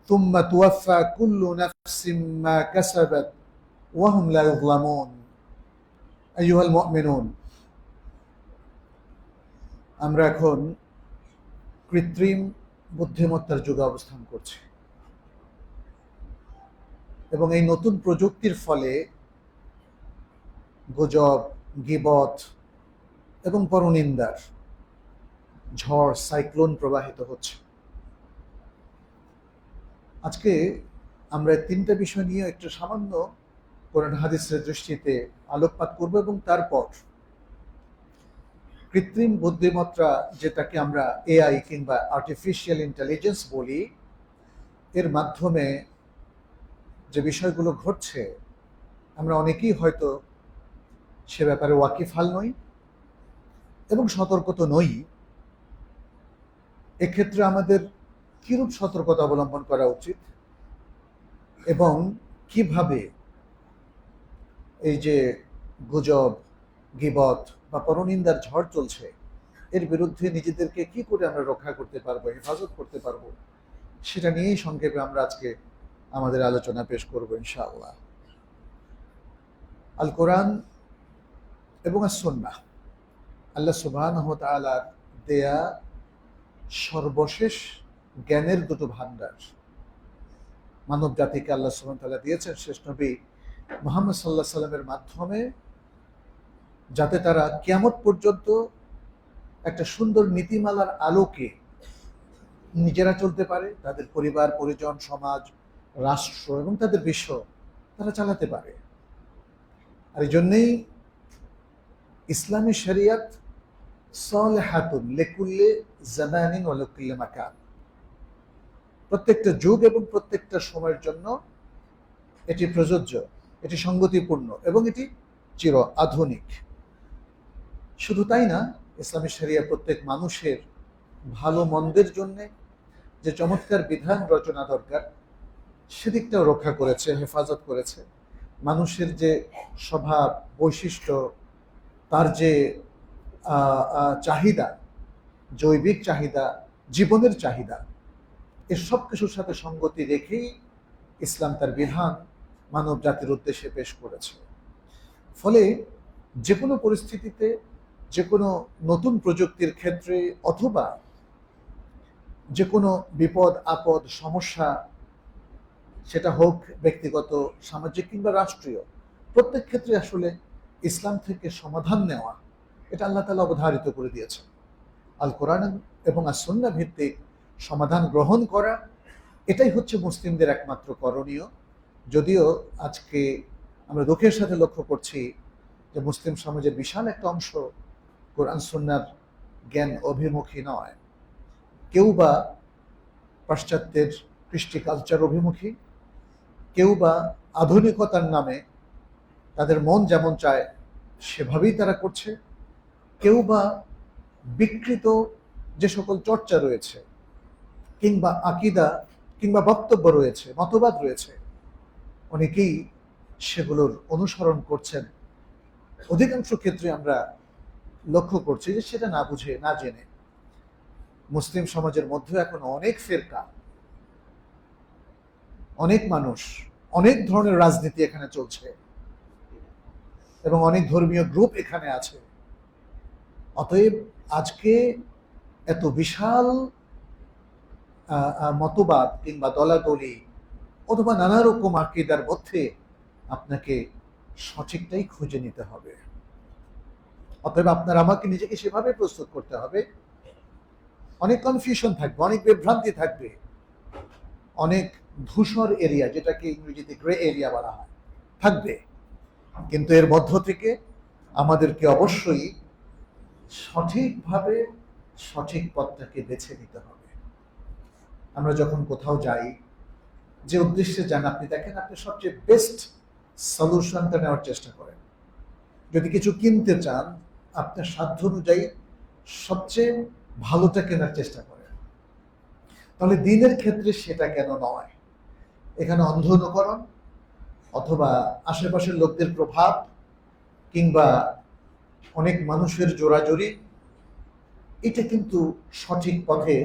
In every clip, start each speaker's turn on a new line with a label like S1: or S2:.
S1: ثم توفى كل نفس ما كسبت وهم لا يظلمون أيها المؤمنون আমরা এখন কৃত্রিম বুদ্ধিমত্তার যুগে অবস্থান করছি এবং এই নতুন প্রযুক্তির ফলে গুজব, গীবত এবং পরনিন্দার ঝড়, সাইক্লোন প্রবাহিত হচ্ছে। আজকে আমরা তিনটা বিষয় নিয়ে একটু সামান্য কোরআন হাদিসের দৃষ্টিতে আলোকপাত করব এবং তারপর কৃত্রিম বুদ্ধিমত্তা, যেটাকে আমরা এআই কিংবা আর্টিফিশিয়াল ইন্টেলিজেন্স বলি, এর মাধ্যমে যে বিষয়গুলো ঘটছে আমরা অনেকেই হয়তো সে ব্যাপারে ওয়াকিফাল নই এবং সতর্ক তো নই। এক্ষেত্রে আমাদের কিরূপ সতর্কতা অবলম্বন করা উচিত এবং কিভাবে এই যে গুজব, গীবত বা পরনিন্দার ঝড় চলছে এর বিরুদ্ধে নিজেদেরকে কি করে আমরা রক্ষা করতে পারবো, হেফাজত করতে পারবো, সেটা নিয়েই সংক্ষেপে আমরা আজকে আমাদের আলোচনা পেশ করবো ইনশাআল্লাহ। আল কোরআন এবং সুন্নাহ আল্লাহ সুবহানাহু ওয়া তাআলার দেয়া সর্বশেষ জ্ঞানের দুটো ভান্ডার মানব জাতিকে আল্লাহ সুবহানাহু ওয়া তাআলা দিয়েছেন শেষ নবী মুহাম্মদ সাল্লাল্লাহু আলাইহি সাল্লামের মাধ্যমে, যাতে তারা কিয়ামত পর্যন্ত একটা সুন্দর নীতিমালার আলোকে নিজেরা চলতে পারে, তাদের পরিবার, পরিজন, সমাজ, রাষ্ট্র এবং তাদের বিশ্ব তারা চালাতে পারে। আর এই জন্যেই ইসলামী শরিয়ত সালেহাতুন লিকুল্লি জামানিন ওয়া লিকুল্লি মাকান, প্রত্যেকটা যুগ এবং প্রত্যেকটা সময়ের জন্য এটি প্রযোজ্য, এটি সঙ্গতিপূর্ণ এবং এটি চির আধুনিক। শুধু তাই না, ইসলামী শরিয়া প্রত্যেক মানুষের ভালো মন্দের জন্যে যে চমৎকার বিধান রচনা দরকার সেদিকটাও রক্ষা করেছে, হেফাজত করেছে। মানুষের যে স্বভাব, বৈশিষ্ট্য, তার যে চাহিদা, জৈবিক চাহিদা, জীবনের চাহিদা, এর সব কিছুর সাথে সঙ্গতি রেখেই ইসলাম তার বিধান মানব জাতির উদ্দেশ্যে পেশ করেছে। ফলে যে কোনো পরিস্থিতিতে, যে কোনো নতুন প্রযুক্তির ক্ষেত্রে অথবা যে কোনো বিপদ আপদ, সমস্যা, সেটা হোক ব্যক্তিগত, সামাজিক কিংবা রাষ্ট্রীয়, প্রত্যেক ক্ষেত্রে আসলে ইসলাম থেকে সমাধান নেওয়া, এটা আল্লাহ তাআলা অবধারিত করে দিয়েছেন। আল কোরআন এবং আর সুন্নাহ ভিত্তিক সমাধান গ্রহণ করা, এটাই হচ্ছে মুসলিমদের একমাত্র করণীয়। যদিও আজকে আমরা দুঃখের সাথে লক্ষ্য করছি যে মুসলিম সমাজের বিশাল একটা অংশ কোরআন সুন্নাহর জ্ঞান অভিমুখী নয়। কেউ বা পাশ্চাত্যের কৃষ্টি কালচার অভিমুখী, কেউ বা আধুনিকতার নামে তাদের মন যেমন চায় সেভাবেই তারা করছে, কেউ বা বিকৃত যে সকল চর্চা রয়েছে কিংবা আকিদা কিংবা বক্তব্য রয়েছে, মতবাদ রয়েছে, অনেকেই সেগুলোর অনুসরণ করছেন। অধিকাংশ ক্ষেত্রে আমরা লক্ষ্য করছি যে সেটা না বুঝে, না জেনে। মুসলিম সমাজের মধ্যে এখন অনেক ফিরকা, অনেক মানুষ, অনেক ধরনের রাজনীতি এখানে চলছে এবং অনেক ধর্মীয় গ্রুপ এখানে আছে। অতএব আজকে এত বিশাল মতবাদ কিংবা দলাদলি অথবা নানা রকম আকীদার মধ্যে আপনাকে সঠিকটাই খুঁজে নিতে হবে। অতএব আপনার আমাকে নিজেকে সেভাবে প্রস্তুত করতে হবে। অনেক কনফিউশন থাকবে, অনেক বিভ্রান্তি থাকবে, অনেক ধূসর এরিয়া, যেটাকে ইংরেজিতে গ্রে এরিয়া বলা হয়, থাকবে। কিন্তু এর মধ্য থেকে আমাদেরকে অবশ্যই সঠিকভাবে সঠিক পথটাকে বেছে নিতে হবে। আমরা যখন কোথাও যাই, যে উদ্দেশ্যে যান, আপনি দেখেন আপনি সবচেয়ে বেস্ট সলিউশনটা নেওয়ার চেষ্টা করেন। যদি কিছু কিনতে চান, আপনার সাধ্য অনুযায়ী সবচেয়ে ভালোটা কেনার চেষ্টা করেন। তাহলে দিনের ক্ষেত্রে সেটা কেন নয়? এখানে অন্ধ অনুকরণ অথবা আশেপাশের লোকদের প্রভাব কিংবা অনেক মানুষের জোরাজুরি, এটা কিন্তু সঠিক পথে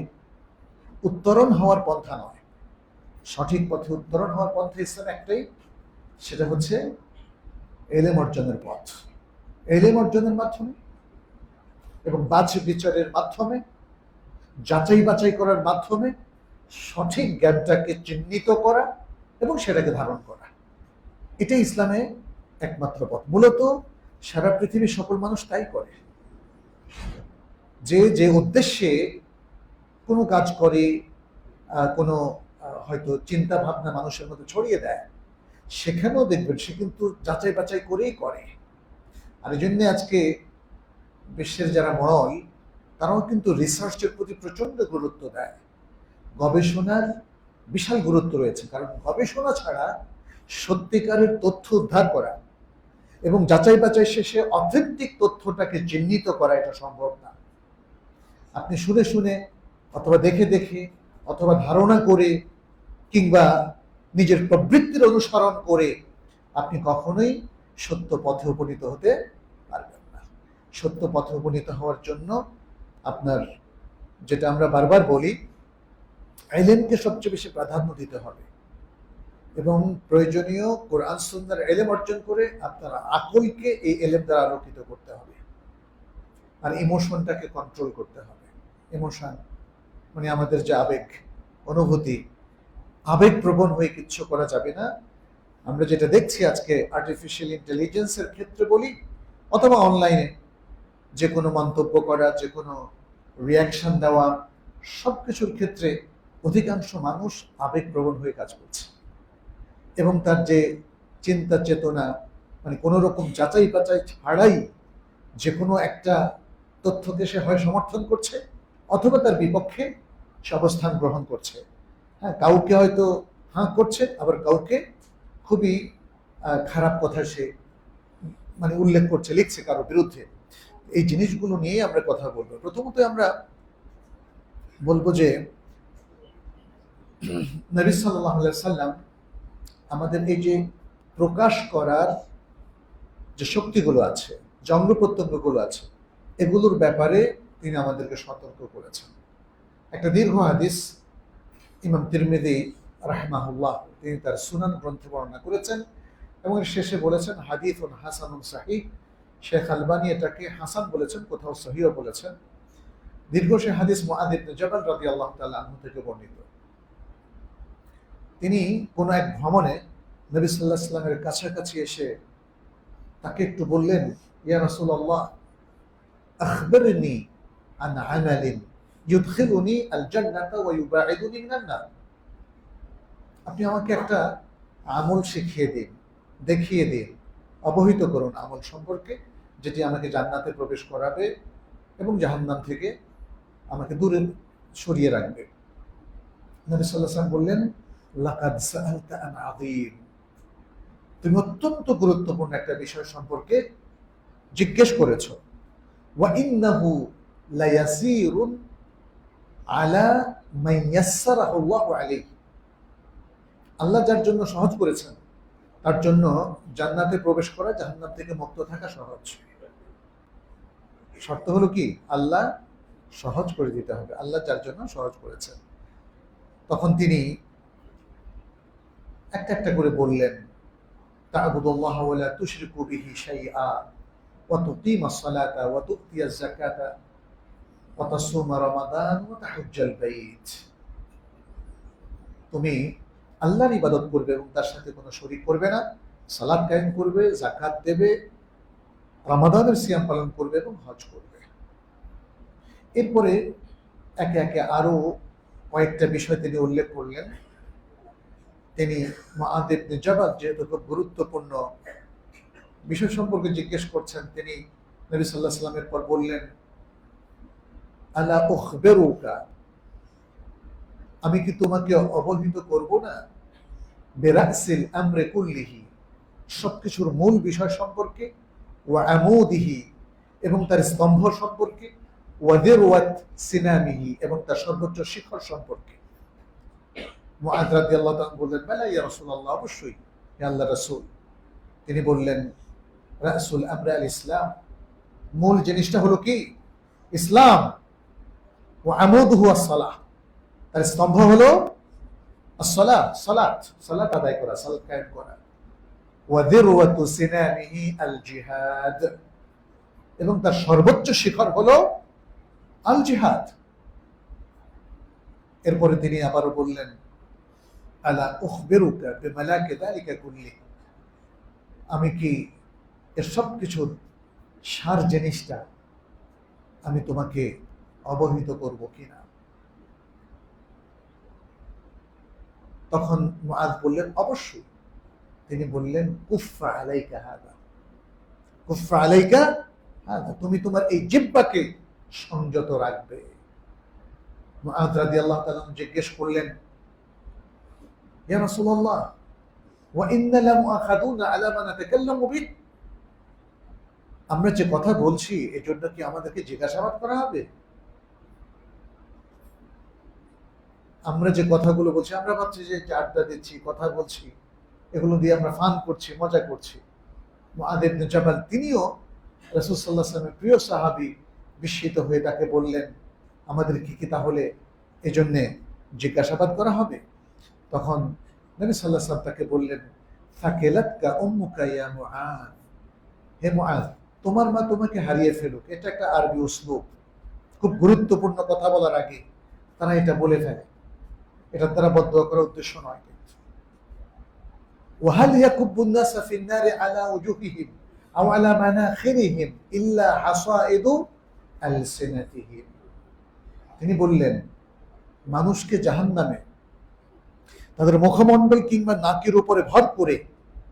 S1: উত্তরণ হওয়ার পন্থা নয়। সঠিক পথে উত্তরণ হওয়ার পন্থা ইসলাম একটাই, সেটা হচ্ছে এলেম অর্জনের পথ। এলেম অর্জনের মাধ্যমে এবং বাছ বিচারের মাধ্যমে, যাচাই বাছাই করার মাধ্যমে সঠিক জ্ঞানটাকে চিহ্নিত করা এবং সেটাকে ধারণ করা, এটাই ইসলামে একমাত্র পথ। মূলত সারা পৃথিবীর সকল মানুষ তাই করে। যে যে উদ্দেশ্যে কোনো কাজ করে, কোনো হয়তো চিন্তা ভাবনা মানুষের মধ্যে ছড়িয়ে দেয়, সেখানেও দেখবেন সে কিন্তু যাচাই বাছাই করেই করে। আর এই জন্য আজকে বিশ্বের যারা মরল, তারাও কিন্তু রিসার্চের প্রতি প্রচন্ড গুরুত্ব দেয়। গবেষণার বিশাল গুরুত্ব রয়েছে, কারণ গবেষণা ছাড়া সত্যিকারের তথ্য উদ্ধার করা এবং যাচাই বাছাই শেষে অথেন্টিক তথ্যটাকে চিহ্নিত করা এটা সম্ভব না। আপনি শুনে শুনে অথবা দেখে দেখে অথবা ধারণা করে কিংবা নিজের প্রবৃত্তির অনুসরণ করে আপনি কখনোই সত্য পথে উপনীত হতে পারবেন না। সত্য পথে উপনীত হওয়ার জন্য আপনার, যেটা আমরা বারবার বলি, ইলমকে সবচেয়ে বেশি প্রাধান্য দিতে হবে এবং প্রয়োজনীয় কোরআন সুন্নাহর ইলম অর্জন করে আপনার আকলকে এই ইলম দ্বারা আলোকিত করতে হবে। আর ইমোশনটাকে কন্ট্রোল করতে হবে। ইমোশন মানে আমাদের যে আবেগ, অনুভূতি, আবেগ প্রবণ হয়ে কিচ্ছু করা যাবে না। আমরা যেটা দেখছি আজকে আর্টিফিশিয়াল ইন্টেলিজেন্সের ক্ষেত্রে বলি অথবা অনলাইনে যে কোনো মন্তব্য করা, যে কোনো রিয়াকশন দেওয়া, সব কিছুর ক্ষেত্রে অধিকাংশ মানুষ আবেগপ্রবণ হয়ে কাজ করছে এবং তার যে চিন্তা চেতনা, মানে কোনো রকম যাচাই বাছাই ছাড়াই যে কোনো একটা তথ্যকে সে হয় সমর্থন করছে অথবা তার বিপক্ষে সে অবস্থান গ্রহণ করছে। হ্যাঁ, কাউকে হয়তো হাঁ করছে, আবার কাউকে খুবই খারাপ কথা সে মানে উল্লেখ করছে, লিখছে কারো বিরুদ্ধে। এই জিনিসগুলো নিয়ে আমরা কথা বলবো। প্রথমত আমরা বলবো যে নবী সাল্লাল্লাহু আলাইহি সাল্লাম আমাদের এই যে প্রকাশ করার যে শক্তিগুলো আছে, জঙ্গ প্রত্যঙ্গগুলো আছে, এগুলোর ব্যাপারে তিনি আমাদেরকে সতর্ক করেছেন। একটা দীর্ঘ হাদিস ইমাম তিরমিজি রাহিমাহুল্লাহ তিনি তার সুনান গ্রন্থে বর্ণনা করেছেন এবং শেষে বলেছেন হাদিসুন হাসানুন সাহিহ। শেখ আলবানী এটাকে হাসান বলেছেন, কোথাও সহিহ বলেছেন। দীর্ঘ সে হাদিস মুআয ইবনে জাবাল রাদিয়াল্লাহু তাআলা আনহু থেকে বর্ণিত। তিনি কোন এক ভ্রমণে নবী সাল্লাল্লাহু আলাইহি ওয়াসাল্লামের কাছাকাছি এসে তাকে একটু বললেন, ইয়া রাসূলুল্লাহ আখবিরনি আন আমালিন ইউদখিলুনি আল জান্নাতা ওয়া ইউবাইদুনি মিনান নার। আপনি আমাকে একটা আমল শিখিয়ে দিন, দেখিয়ে দিন, অবহিত করুন আমল সম্পর্কে, যেটি আমাকে জান্নাতে প্রবেশ করাবে এবং জাহান্নাম থেকে আমাকে দূরে সরিয়ে রাখবে। নবী সাল্লাল্লাহু আলাইহি ওয়াসাল্লাম বললেন, লাকাদ সাআলতা আন আযীম, তুমি অত্যন্ত গুরুত্বপূর্ণ একটা বিষয় সম্পর্কে জিজ্ঞেস করেছ। ওয়া ইন্নাহু লায়াসীরুন আলা মান ইয়াসসারাহু আল্লাহু আলাইহি, আল্লাহ যার জন্য সহজ করেছেন তার জন্য জান্নাতে প্রবেশ করা, জাহান্নাম থেকে মুক্ত থাকা সহজ। শর্ত হলো কি, আল্লাহ সহজ করে দিতে হবে, আল্লাহ যার জন্য সহজ করেছেন। তখন তিনি একটা একটা করে বললেন, তা'বুদুল্লাহ ওয়া লা তুশরিকু বিহি শাইআ ওয়া তুকিমাস সালাতা ওয়া তু'তিয়াজ যাকাতা ওয়া তাসুমা রমাদান ওয়া তাহুজ্জাল বাইত। তুমি আল্লাহর ইবাদত করবে এবং তার সাথে কোনো শরীক করবে না, সালাত কায়েম করবে, যাকাত দেবে, রমাদানের সিয়াম পালন করবে এবং হজ করবে। এরপরে একে একে আরো কয়েকটা বিষয় তিনি উল্লেখ করলেন। তিনি মুআয ইবনে জাবাল যেহেতু খুব গুরুত্বপূর্ণ বিষয় সম্পর্কে জিজ্ঞেস করছেন, তিনি নবী সাল্লাল্লাহু আলাইহি ওয়াসাল্লামের পর বললেন, আলা উখবিরুকা, আমি কি তোমাকে অবহিত করব না, বিরাসিল আমরি কুল্লিহি, সবকিছুর মূল বিষয় সম্পর্কে, ওয়া আমুদিহি, এবং তার স্তম্ভ সম্পর্কে, ওয়া দিরওয়াত সিনামিহি, এবং তার সর্বোচ্চ শিখর সম্পর্কে। মুআয রাদিয়াল্লাহু তাআলা বললেন, বালা ইয়া রাসূলুল্লাহ, অবশ্যই হে আল্লাহর রাসূল। তিনি বললেন, রাসুল আমরি আল ইসলাম, মূল জিনিসটা হলো কি, ইসলাম। ওয়া আমুদুহু আস-সালাহ, তার স্তম্ভ হলো আসসালাত, সালাত, সালাত আদায় করা, সালাত কায়েম করা। ওয়া যিরওয়াতু সিনামিহি আল জিহাদ, এবং তার সর্বোচ্চ শিখর হলো আল জিহাদ। এরপরে তিনি আবারও বললেন, আলা উখবিরুকা বিমালাকি যালিকা কুল্লি, আমি কি এর সব কিছুর সার জিনিসটা আমি তোমাকে অবহিত করব কিনা। তখন মুআয বললেন, অবশ্যই। তিনি বললেন, কুফা আলাইকা হাদা, কুফা আলাইকা হাদা, তুমি তোমার এই জিহ্বাকে সংযত রাখবে। মুআয রাদিয়াল্লাহু তাআলা জিজ্ঞেস করলেন, ইয়া রাসূলুল্লাহ, ওয়া ইন্না লামুআখাযুনা আলা মা নাতাকাল্লামু বিহি, আমরা যে কথা বলছি এর জন্য কি আমাদেরকে জিজ্ঞাসাবাদ করা হবে? আমরা যে কথাগুলো বলছি, আমরা ভাবছি যে আড্ডা দিচ্ছি, কথা বলছি, এগুলো দিয়ে আমরা ফান করছি, মজা করছি। মুআয ইবনে জাবাল, তিনিও রাসূল সাল্লাল্লাহু আলাইহি ওয়াসাল্লামের প্রিয় সাহাবী, বিস্মিত হয়ে তাকে বললেন, আমাদের কি তাহলে এজন্য জিজ্ঞাসাবাদ করা হবে? তখন নবী সাল্লাল্লাহু আলাইহি ওয়াসাল্লাম তাকে বললেন, সাকিলাতকা উম্মুকা ইয়া মুআয, হে মুআয, তোমার মা তোমাকে হারিয়ে ফেলুক, এটা একটা আরবি উসলুব। খুব গুরুত্বপূর্ণ কথা বলার আগে তারা এটা বলে ফেলে, এটা তারা বদদুয়া করার উদ্দেশ্য নয়। ওয়াহাল ইয়াকুবুন নাসা ফিন নারি আলা উজুহিহিম আও আলা মানাখিরিহিম ইল্লা হাসাইদু আলসিনাতিহিম, তিনি বললেন, মানুষকে জাহান্নামে তাদের মুখমণ্ডল কিংবা নাকের উপরে ভর করে,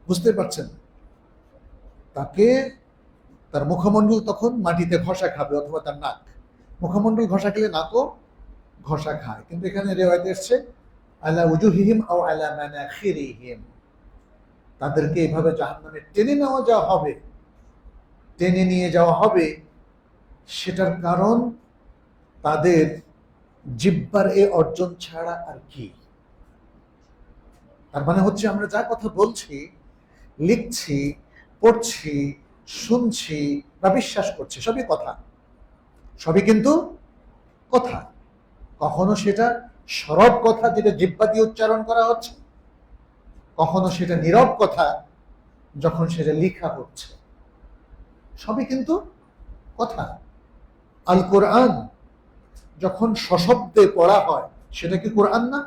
S1: বুঝতে পারছেন, তাকে তার মুখমণ্ডল তখন মাটিতে ঘষা খাবে, অথবা তার নাক, মুখমণ্ডল ঘষা খেলে নাকও ঘষা খায়। কিন্তু এখানে রিওয়ায়াতে এসেছে আলা উজুহিহিম আও আলা মানাখিরিহিম, তাদেরকে এইভাবে জাহান্নামে টেনে নেওয়া যাওয়া হবে, টেনে নিয়ে যাওয়া হবে। সেটার কারণ তাদের জিহ্বার এই অর্জন ছাড়া আর কি। তার মানে হচ্ছে আমরা যা কথা বলছি, লিখছি, পড়ছি, শুনছি বা বিশ্বাস করছি, সবই কথা, সবই কিন্তু কথা। কখনো সেটা সরব কথা যেটা জিহ্বা দিয়ে উচ্চারণ করা হচ্ছে, কখনো সেটা নীরব কথা যখন সেটা লেখা হচ্ছে, সবই কিন্তু কথা। আল কোরআন যখন সশব্দে পড়া হয় সেটা কি কোরআন না?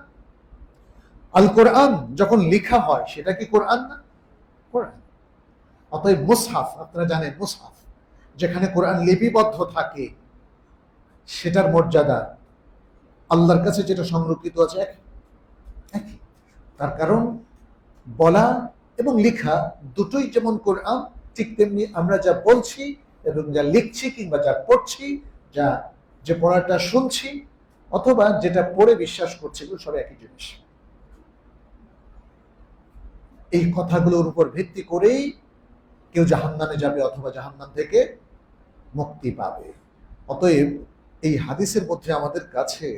S1: আল কোরআন যখন লেখা হয় সেটা কি কোরআন না? কোরআন। অতএব মুসহাফ, আপনারা জানেন মুসহাফ যেখানে কোরআন লিপিবদ্ধ থাকে, সেটার মর্যাদা আল্লাহর কাছে যেটা সংরক্ষিত আছে একই। তার কারণ বলা এবং লেখা দুটোই যেমন কোরআন, ঠিক তেমনি আমরা যা বলছি এবং যা লিখছি কিংবা যা পড়ছি, যে পড়াটা শুনছি অথবা যেটা পড়ে বিশ্বাস করছি, এগুলো সব একই জিনিস। এই কথাগুলোর উপর ভিত্তি করেই কেউ জাহান্নামে যাবে অথবা জাহান্নাম থেকে মুক্তি পাবে। অতএব এই হাদিসের মধ্যে আমাদের কাছে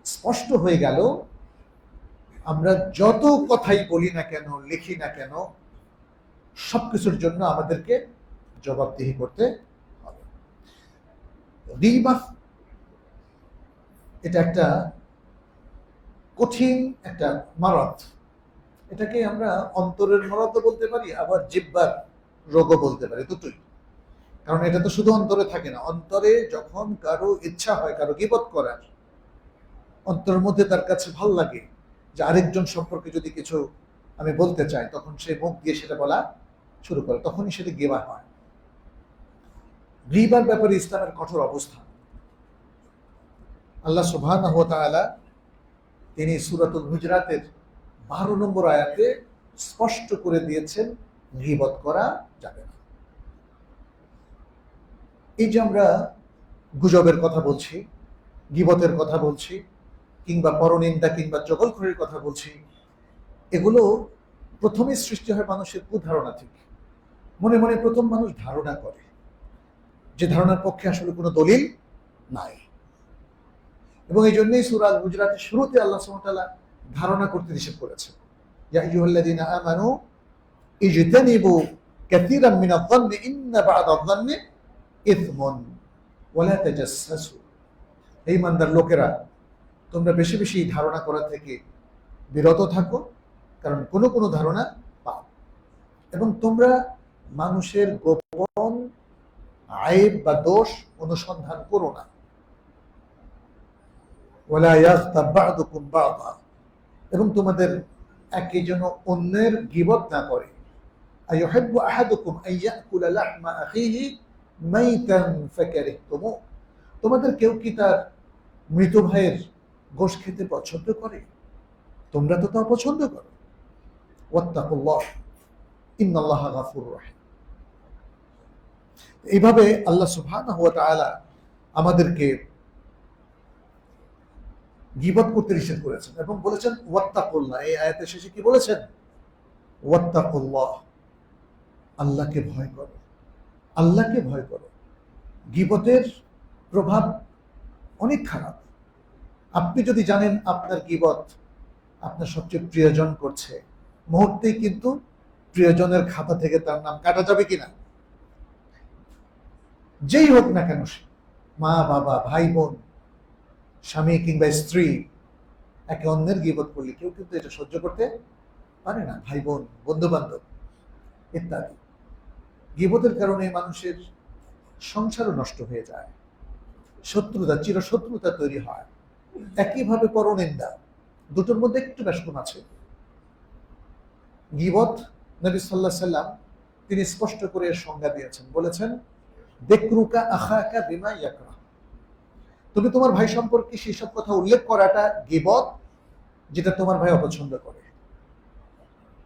S1: স্পষ্ট হয়ে গেল, আমরা যত কথাই বলি না কেন, লিখি না কেন, সবকিছুর জন্য আমাদেরকে জবাবদিহি করতে হবে। গীবত এটা একটা কঠিন একটা মারাত, এটাকে আমরা অন্তরের মারাতও বলতে পারি, আবার জিহ্বার রোগও বলতে পারি, দুটোই। কারণ এটা তো শুধু অন্তরে থাকে না, অন্তরে যখন কারো ইচ্ছা হয় কারো গীবত করার, অন্তরের মধ্যে তার কাছে ভাল লাগে যে আরেকজন সম্পর্কে যদি কিছু আমি বলতে চাই, তখন সে মুখ দিয়ে সেটা বলা শুরু করে, তখনই সেটা গীবত হয়। গীবতের ব্যাপারে ইসলামের কঠোর অবস্থান। আল্লাহ সুবহানাহু ওয়া তাআলা তিনি সূরাতুল হুজরাতের 12 নম্বর আয়াতে স্পষ্ট করে দিয়েছেন গীবত করা যাবে না। এই যে আমরা গুজবের কথা বলছি, গীবতের কথা বলছি, কিংবা পরনিন্দা কিংবা চগলখড়ির কথা বলছি, এগুলো প্রথমে সৃষ্টি হয় মানুষের কুধারণা থেকে। মনে মনে প্রথম মানুষ ধারণা করে, যে ধারণার পক্ষে আসলে কোনো দলিল নাই। এবং এই জন্যই সূরা আল হুজরাতের শুরুতে আল্লাহ সুবহানাহু ওয়া তাআলা ধারণা করতে নিষেধ করেছেন, ইয়া আইয়ুহাল্লাযীনা আমানু ইজতানিবু কাসীরাম মিনায-যন্নি ইন্না বা'দায-যন্নি ইথমুন ওয়া লা তাজাসসাসু। এই ইমানদার লোকেরা, তোমরা বেশি বেশি ধারণা করা থেকে বিরত থাকো, কারণ কোনো কোনো ধারণা পাও। এবং তোমরা মানুষের গোপন আইব বা দোষ অনুসন্ধান করো না। ওয়ালা ইয়াগতাব বা'দুকুম বা'দা, এবং তোমাদের একে যেন অন্যের গীবত না করে। আইয়ুহিব্বু আহাদুকুম আন ইয়াকুলা লাহমা আখিহি মাইতান ফাকারিহতুমু, তোমাদের কেউ কি তার মৃত ভাইয়ের গোশত খেতে পছন্দ করে? তোমরা তো তা পছন্দ করো। ওয়াত্তাকুল্লাহ ইন্নাল্লাহা গাফুরুর রহিম। এইভাবে আল্লাহ সুবহানাহু ওয়া তাআলা আমাদেরকে গীবত করতে নিষেধ করেছেন এবং বলেছেন ওয়াত্তাকুল্লাহ। এই আয়াতের শেষে কি বলেছেন? ওয়াত্তাকুল্লাহ, আল্লাহকে ভয় করো, আল্লাহকে ভয় করো। গীবতের প্রভাব অনেক খারাপ। আপনি যদি জানেন আপনার গীবত আপনার সবচেয়ে প্রিয়জন করছে, মুহূর্তেই কিন্তু প্রিয়জনের খাতা থেকে তার নাম কাটা যাবে কিনা? যেই হোক না কেন সে, মা বাবা ভাই বোন স্বামী কিংবা স্ত্রী, একে অন্যের গীবত করলে কেউ কিন্তু এটা সহ্য করতে পারে না। ভাই বোন, বন্ধু বান্ধব ইত্যাদি। গীবতের কারণে মানুষের সংসারও নষ্ট হয়ে যায়, শত্রুতা, চিরশত্রুতা তৈরি হয়। একইভাবে পরনিন্দা, দুটোর মধ্যে একটু ব্যস্তম আছে। গীবত নবী সাল্লাল্লাহু আলাইহি সাল্লাম তিনি স্পষ্ট করে এর সংজ্ঞা দিয়েছেন, বলেছেন যিকরুকা আখাকা বিমা ইয়াকরাহ, তুমি তোমার ভাই সম্পর্কে সেই সব কথা উল্লেখ করাটা গীবত যেটা তোমার ভাই অপছন্দ করে।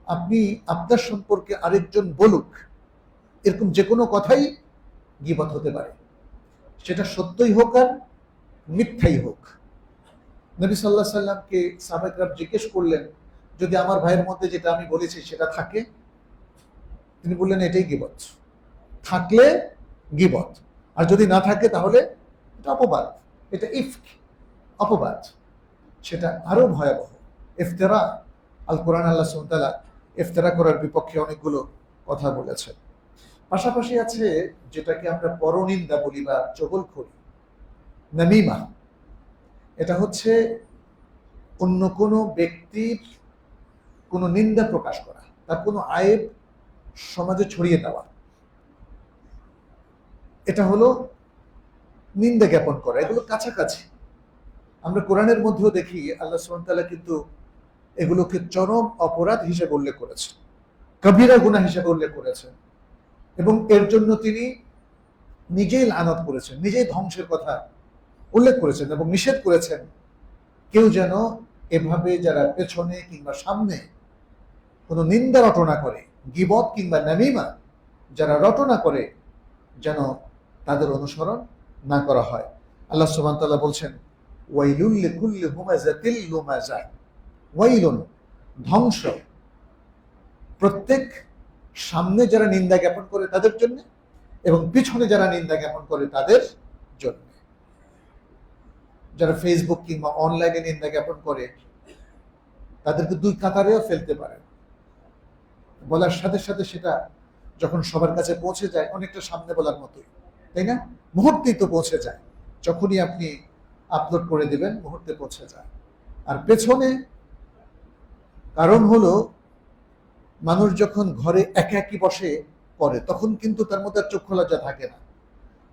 S1: আপনি আপনার সম্পর্কে আরেকজন বলুক, এরকম যে কোনো কথাই গীবত হতে পারে, সেটা সত্যই হোক আর মিথ্যাই হোক। নবী সাল্লাল্লাহু আলাইহি সাল্লামকে সাহাবায়ে কেরাম জিজ্ঞেস করলেন, যদি আমার ভাইয়ের মধ্যে যেটা আমি বলেছি সেটা থাকে? তিনি বললেন এটাই গীবত। থাকলে গীবত, আর যদি না থাকে তাহলে এটা অপবাদ, এটা ইফক, অপবাদ, সেটা আরো ভয়াবহ। ইফতেরা, আল কোরআন আল্লাহ সুবহানাহু ওয়া তাআলা ইফতেরা করার বিপক্ষে অনেকগুলো কথা বলেছেন। পাশাপাশি আছে যেটাকে আমরা পরনিন্দা বলি বা চগলখড়ি, নামিমা। এটা হচ্ছে অন্য কোনো ব্যক্তির কোনো নিন্দা প্রকাশ করা, তার কোনো আয়েব সমাজে ছড়িয়ে দেওয়া, এটা হলো নিন্দা জ্ঞাপন করা। এগুলো কাছাকাছি। আমরা কোরআনের মধ্যেও দেখি আল্লাহ সুবহানাহু ওয়া তাআলা কিন্তু এগুলোকে চরম অপরাধ হিসেবে উল্লেখ করেছেন, কবিরা গুনাহ হিসেবে উল্লেখ করেছেন, এবং এর জন্য তিনি নিজেই লানত করেছেন, নিজেই ধ্বংসের কথা উল্লেখ করেছেন এবং নিষেধ করেছেন কেউ যেন এভাবে যারা পেছনে কিংবা সামনে কোনো নিন্দা রটনা করে, গীবত কিংবা নামিমা যারা রটনা করে, যেন তাদের অনুসরণ না করা হয়। আল্লাহ সুবহানাহু ওয়া তাআলা বলছেন ওয়াইলুল লিকুল্লি হুমাযাতিল লুমাযা, ওয়াইলুন, ধ্বংস প্রত্যেক সামনে যারা নিন্দা জ্ঞাপন করে তাদের জন্য এবং পিছনে যারা নিন্দা জ্ঞাপন করে তাদের জন্য। যারা ফেসবুক কিংবা অনলাইনে নিন্দা জ্ঞাপন করে তাদেরকে দুই কাতারেও ফেলতে পারে। বলার সাথে সাথে সেটা যখন সবার কাছে পৌঁছে যায় অনেকটা সামনে বলার মতোই, তাই না? মুহূর্তেই তো পৌঁছে যায়, যখনই আপনি আপলোড করে দেবেন মুহূর্তে পৌঁছে যায়। আর পেছনে কারণ হলো মানুষ যখন ঘরে একাকী বসে করে তখন কিন্তু তার মধ্যে চক্ষু লজ্জা থাকে না,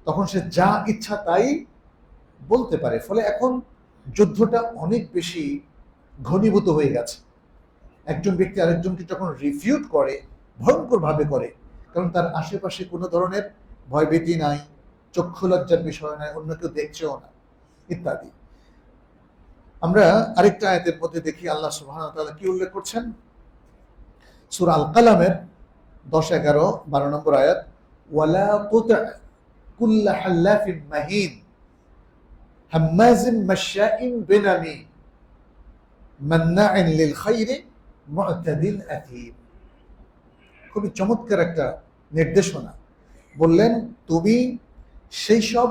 S1: তখন সে যা ইচ্ছা তাই বলতে পারে। ফলে এখন যুদ্ধটা অনেক বেশি ঘনীভূত হয়ে গেছে। একজন ব্যক্তি আরেকজনকে যখন রিফিউট করে ভয়ঙ্কর ভাবে করে, কারণ তার আশেপাশে কোনো ধরনের ভয়ভীতি নাই, চক্ষু লজ্জার বিষয় নাই, অন্য কেউ দেখছেও না ইত্যাদি। আমরা আরেকটা আয়াতের মধ্যে দেখি আল্লাহ সুবহানাহু ওয়া তাআলা কি উল্লেখ করছেন। সূরা আল কালামের 10, 11, 12 নম্বর আয়াত, ওয়ালা তুতি' কুল্লা হাল্লাফিন মাহিন হাম্মাজিম মাশশাইন বিনামিম মান্নাইন লিল খায়রি মু'তাদিন আথীম। খুবই চমৎকার একটা নির্দেশনা। বললেন তুমি সেই সব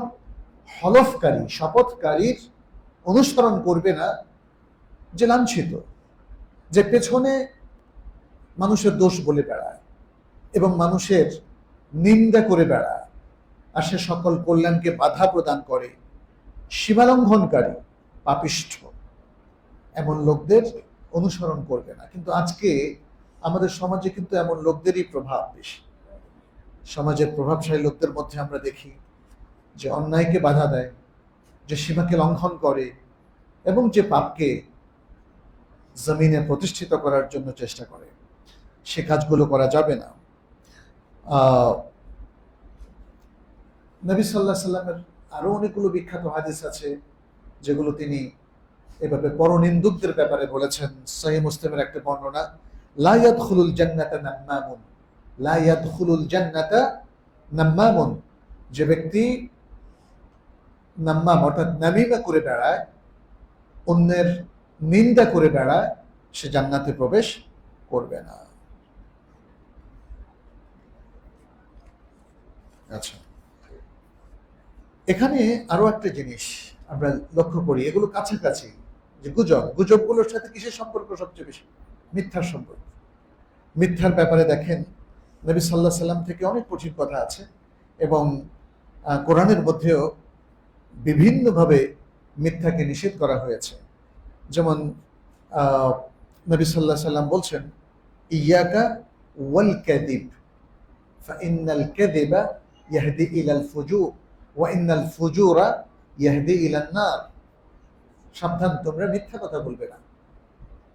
S1: হলফকারী, শপথকারীর অনুসরণ করবে না যে লাঞ্ছিত, যে পেছনে মানুষের দোষ বলে বেড়ায় এবং মানুষের নিন্দা করে বেড়ায়, আর সে সকল কল্যাণকে বাধা প্রদান করে, সীমালঙ্ঘনকারী, পাপিষ্ঠ। এমন লোকদের অনুসরণ করবে না। কিন্তু আজকে আমাদের সমাজে কিন্তু এমন লোকদেরই প্রভাব বেশি। সমাজের প্রভাবশালী লোকদের মধ্যে আমরা দেখি যে অন্যায়কে বাধা দেয়, যে সীমাকে লঙ্ঘন করে, এবং যে পাপকে জমিনে প্রতিষ্ঠিত করার জন্য চেষ্টা করে। সে কাজগুলো করা যাবে না। নবী সাল্লাল্লাহু আলাইহি সাল্লামের আরো অনেকগুলো বিখ্যাত হাদিস আছে যেগুলো তিনি এভাবে পরনিন্দুকদের ব্যাপারে বলেছেন। সহিহ মুসলিমের একটা বর্ণনা, লা ইয়াদখুলুল জান্নাতা নাম্মামুন, লা ইয়াদখুলুল জান্নাতা নাম্মামুন, যে ব্যক্তি নাম্মাম অর্থাৎ নামিমা করে বেড়ায়, অন্যের নিন্দা করে বেড়ায়, সে জান্নাতে প্রবেশ করবে না। আচ্ছা, এখানে আরো একটা জিনিস আমরা লক্ষ্য করি, এগুলো কাছাকাছি, যে গুজবগুলোর সাথে কিসের সম্পর্ক সবচেয়ে বেশি? মিথ্যার সম্পর্ক। মিথ্যার ব্যাপারে দেখেন নবী সাল্লাল্লাহু আলাইহি সাল্লাম থেকে অনেক কঠিন কথা আছে, এবং কোরআনের মধ্যেও বিভিন্নভাবে মিথ্যাকে নিষেধ করা হয়েছে। যেমন নবী সাল্লাল্লাহু আলাইহি সাল্লাম বলছেন, ইয়াকা ওয়াল কাযিব ফাইন্নাল কাযিবা ইয়াহদি ইলাল ফুজুর ওয়া ইন্নাল ফুজুরা ইয়াহদি ইলান নার। সাবধান, তোমরা মিথ্যা কথা বলবে না,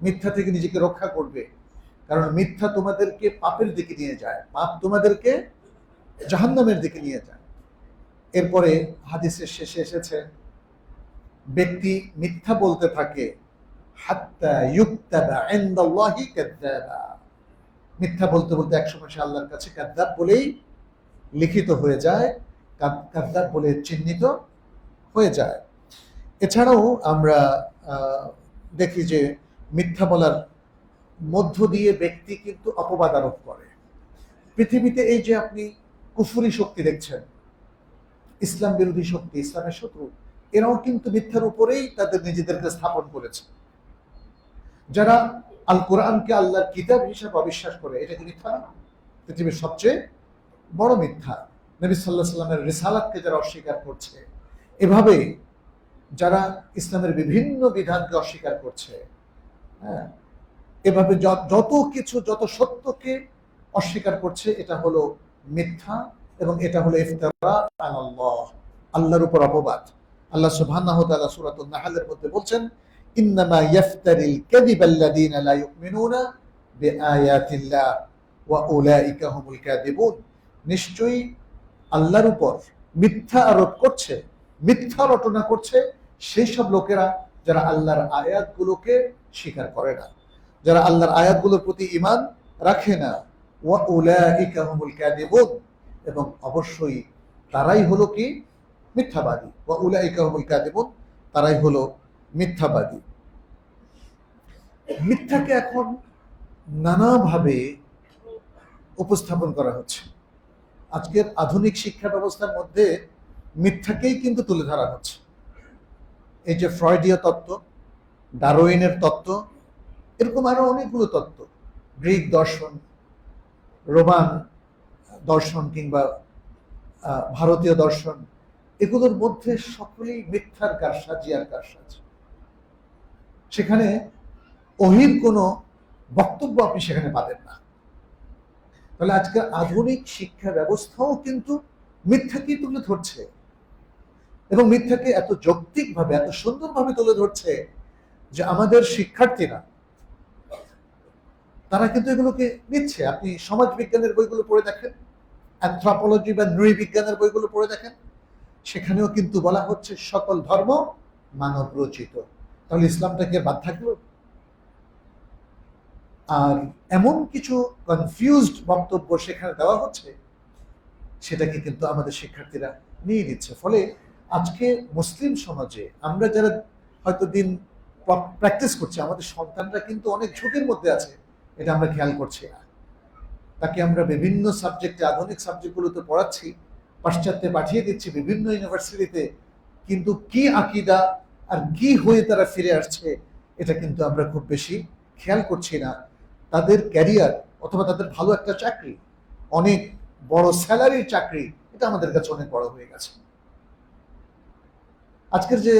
S1: মিথ্যা থেকে নিজেকে রক্ষা করবে, কারণ মিথ্যা তোমাদেরকে পাপের দিকে নিয়ে যায়, পাপ তোমাদেরকে জাহান্নামের দিকে নিয়ে যায়। এরপরে হাদিসের শেষে এসেছে, ব্যক্তি মিথ্যা বলতে থাকে হাত্তা ইউকতাবা ইনদাল্লাহি কাযযাবা, মিথ্যা বলতে বলতে একসময় সে আল্লাহর কাছে কাযযাব বলেই লিখিত হয়ে যায়, কাযযাব বলে চিহ্নিত হয়ে যায়। এছাড়াও আমরা দেখি যে মিথ্যা বলার মধ্য দিয়ে ব্যক্তি কিন্তু অপবাদ আরোপ করে। পৃথিবীতে এই যে আপনি কুফরি শক্তি দেখছেন, ইসলাম বিরোধী শক্তি, ইসলামের শত্রু, এরাও কিন্তু মিথ্যার উপরেই তাদের নিজেদেরকে স্থাপন করেছে। যারা আল কোরআনকে আল্লাহর কিতাব হিসাবে অবিশ্বাস করে, এটা কি মিথ্যা না? পৃথিবীর সবচেয়ে বড় মিথ্যা। নবী সাল্লাল্লাহু আলাইহি সাল্লামের রিসালাতকে যারা অস্বীকার করছে, এভাবে যারা ইসলামের বিভিন্ন বিধানকে অস্বীকার করছে, হ্যাঁ, এভাবে যত কিছু, যত সত্যকে অস্বীকার করছে, এটা হলো মিথ্যা, এবং এটা হলো ইফতারা আলাল্লাহ, আল্লাহর উপর অপবাদ। আল্লাহ সুবহানাহু ওয়া তাআলা সূরাতুন নাহলের মধ্যে বলছেন, ইন্নামা ইয়াফতারিল কাযিবা আল্লাযীনা লা ইউমিনুনা বিআয়াতিল্লাহ ওয়া উলাইকা হুমুল কাযিবুন। নিশ্চয়ই আল্লাহর উপর মিথ্যা আরোপ করছে, মিথ্যা রটনা করছে সেই সব লোকেরা যারা আল্লাহর আয়াতগুলোকে স্বীকার করে না, যারা আল্লাহর আয়াতগুলোর প্রতি ঈমান রাখে না। ওয়া উলাইকা হুমুল কাযিবুন, এবং অবশ্যই তারাই হলো কি? মিথ্যাবাদী। ওয়া উলাইকা হুমুল কাযিবুন, তারাই হলো মিথ্যাবাদী। মিথ্যাকে এখন নানাভাবে উপস্থাপন করা হচ্ছে। আজকের আধুনিক শিক্ষা ব্যবস্থার মধ্যে মিথ্যাকেই কিন্তু তুলে ধরা হচ্ছে। এই যে ফ্রয়েডীয় তত্ত্ব, ডারউইনের তত্ত্ব, এরকম আরো অনেকগুলো তত্ত্ব, গ্রিক দর্শন, রোমান দর্শন, কিংবা ভারতীয় দর্শন, এগুলোর মধ্যে সকলেই মিথ্যার কারসাজি আর কারসাজি। সেখানে ওহীর কোনো বক্তব্য আপনি সেখানে পাবেন না। তাহলে আজকে আধুনিক শিক্ষা ব্যবস্থাও কিন্তু মিথ্যাকেই তুলে ধরছে, এবং মিথ্যাকে এত যৌক্তিকভাবে, এত সুন্দরভাবে তুলে ধরছে যে আমাদের শিক্ষার্থীরা, তারা কিন্তু এগুলোকে নিচ্ছে। আপনি সমাজ বিজ্ঞানের বইগুলো পড়ে দেখেন, অ্যানথ্রোপোলজি বা নৃবিজ্ঞানের বইগুলো পড়ে দেখেন, সেখানেও কিন্তু বলা হচ্ছে সকল ধর্ম মানব রচিত। তাহলে ইসলামটাকে বাদ থাকলো? আর এমন কিছু কনফিউজড বক্তব্য সেখানে দেওয়া হচ্ছে, সেটাকে কিন্তু আমাদের শিক্ষার্থীরা নিয়ে নিচ্ছে। ফলে আজকে মুসলিম সমাজে আমরা যারা হয়তো দিন প্র্যাকটিস করছি, আমাদের সন্তানরা কিন্তু অনেক ঝুঁকির মধ্যে আছে, এটা আমরা খেয়াল করছি না। তাকে আমরা বিভিন্ন সাবজেক্টে, আধুনিক সাবজেক্টগুলোতে পড়াচ্ছি, পাশ্চাত্যে পাঠিয়ে দিচ্ছি বিভিন্ন ইউনিভার্সিটিতে, কিন্তু কি আকীদা আর কি হয়ে তারা ফিরে আসছে, এটা কিন্তু আমরা খুব বেশি খেয়াল করছি না। তাদের ক্যারিয়ার অথবা তাদের ভালো একটা চাকরি, অনেক বড় স্যালারির চাকরি, এটা আমাদের কাছে অনেক বড় হয়ে গেছে। আজকের যে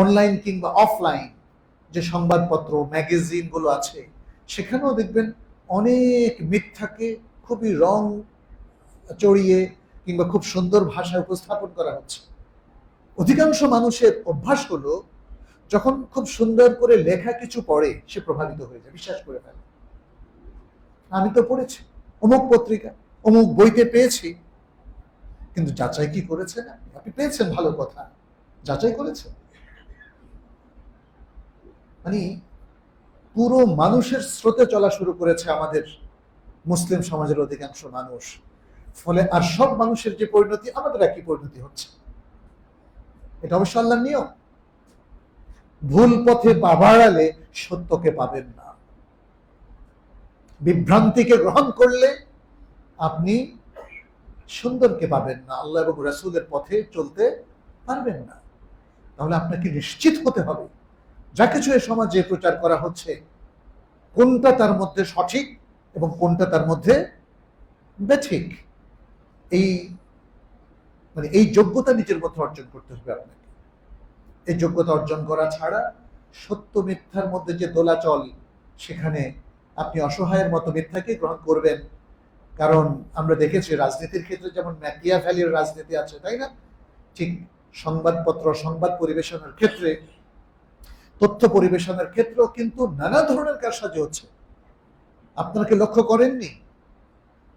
S1: অনলাইন কিংবা অফলাইন যে সংবাদপত্র ম্যাগাজিন গুলো আছে, সেখানেও দেখবেন অনেক মিথ্যাকে খুবই রং চড়িয়ে কিংবা খুব সুন্দর ভাষায় উপস্থাপন করা হচ্ছে। অধিকাংশ মানুষের অভ্যাস হলো যখন খুব সুন্দর করে লেখা কিছু পড়ে সে প্রভাবিত হয়ে যায়, বিশ্বাস করে ফেলে। আমি তো পড়েছি অমুক পত্রিকা, অমুক বইতে পেয়েছি, কিন্তু যাচাই কি করেছেন? আপনি পেয়েছেন ভালো কথা, যাচাই করেছেন? মানে পুরো মানুষের স্রোতে চলা শুরু করেছে আমাদের মুসলিম সমাজের অধিকাংশ মানুষ। ফলে আর সব মানুষের যে পরিণতি, আমাদের একই পরিণতি হচ্ছে। এটা অবশ্য আল্লাহর নিয়ম। ভুল পথে পা বাড়ালে সত্যকে পাবেন না। বিভ্রান্তিকে গ্রহণ করলে আপনি সুন্দরকে পাবেন না, আল্লাহ এবং রাসূলের পথে চলতে পারবেন না। তাহলে আপনাকে নিশ্চিত হতে হবে যা কিছু এ সমাজে প্রচার করা হচ্ছে, কোনটা তার মধ্যে সঠিক এবং কোনটা তার মধ্যে বেঠিক। এই এই যোগ্যতা নিজের মধ্যে অর্জন করতে হবে আপনাকে। এই যোগ্যতা অর্জন করা ছাড়া সত্য মিথ্যার মধ্যে যে দোলাচল, সেখানে আপনি অসহায়ের মতো মিথ্যাকে গ্রহণ করবেন। কারণ আমরা দেখেছি রাজনীতির ক্ষেত্রে যেমন ম্যাকিয়াভেলির রাজনীতি আছে, তাই না? ঠিক সংবাদপত্র সংবাদ পরিবেশনের ক্ষেত্রে, তথ্য পরিবেশনের ক্ষেত্রেও কিন্তু নানা ধরনের কারসাজি হচ্ছে। আপনারা কি লক্ষ্য করেননি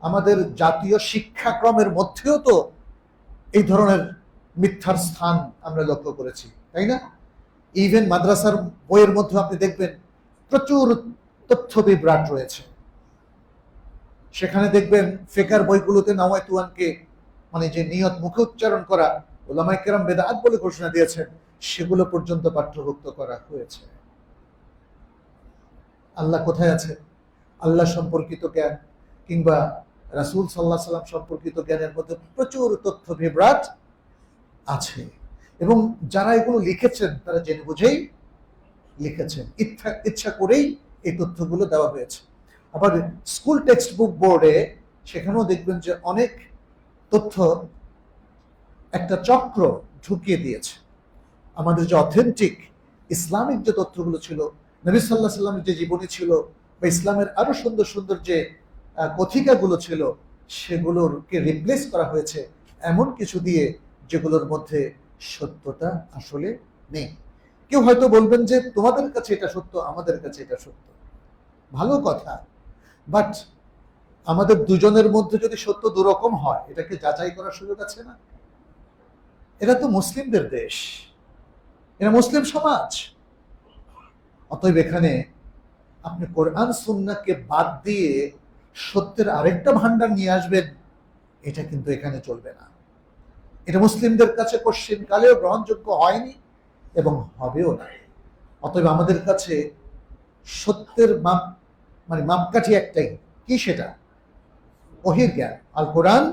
S1: আমাদের জাতীয় শিক্ষাক্রমের মধ্যেও তো এই ধরনের মিথ্যার স্থান আমরা লক্ষ্য করেছি, তাই না? ইভেন মাদ্রাসার বইয়ের মধ্যে আপনি দেখবেন প্রচুর তথ্য বিভ্রাট রয়েছে। সেখানে দেখবেন ফিকহের বইগুলোতে নাওয়াইতুয়ানকে যে নিয়ত মুখে উচ্চারণ করা উলামায়ে কেরাম বেদাত বলে ঘোষণা দিয়েছেন, সেগুলো পর্যন্ত পাঠ্যভুক্ত করা হয়েছে। আল্লাহ কোথায় আছে? আল্লাহ সম্পর্কিত জ্ঞান কিংবা রাসূল সাল্লাল্লাহু আলাইহি ওয়াসাল্লাম সম্পর্কিত জ্ঞানের মধ্যে প্রচুর তথ্য বিভ্রাট আছে, এবং যারা এগুলো লিখেছেন তারা জেনে বুঝেই লিখেছেন, ইচ্ছা করেই এই তথ্যগুলো দেওয়া হয়েছে। আবার স্কুল টেক্সট বুক বোর্ডে সেখানেও দেখবেন যে অনেক তথ্য একটা চক্র ঢুকিয়ে দিয়েছে। আমাদের যে অথেন্টিক ইসলামিক যে তথ্যগুলো ছিল, নবী সাল্লাল্লাহু আলাইহি ওয়াসাল্লামের যে জীবনী ছিল বা ইসলামের আরো সুন্দর সুন্দর যে কথিকাগুলো ছিল, সেগুলোকে রিপ্লেস করা হয়েছে এমন কিছু দিয়ে যেগুলোর মধ্যে সত্যতা আসলে নেই। কেউ হয়তো বলবেন যে তোমাদের কাছে এটা সত্য, আমাদের কাছে এটা সত্য, ভালো কথা, বাট আমাদের দুজনের মধ্যে যদি সত্য দুরকম হয়, এটাকে যাচাই করার সুযোগ আছে না? এটা তো মুসলিমদের দেশ, এটা মুসলিম সমাজ। অতএব এখানে আপনি কোরআন সুন্নাহকে বাদ দিয়ে সত্যের আরেকটা ভান্ডার নিয়ে আসবেন, এটা কিন্তু এখানে চলবে না। এটা মুসলিমদের কাছে কোশ্চিনকালেও গ্রহণযোগ্য হয়নি এবং হবেও না। অতএব আমাদের কাছে সত্যের মাপকাঠি একটাই, কি সেটা? ওহীর জ্ঞান, আল কোরআন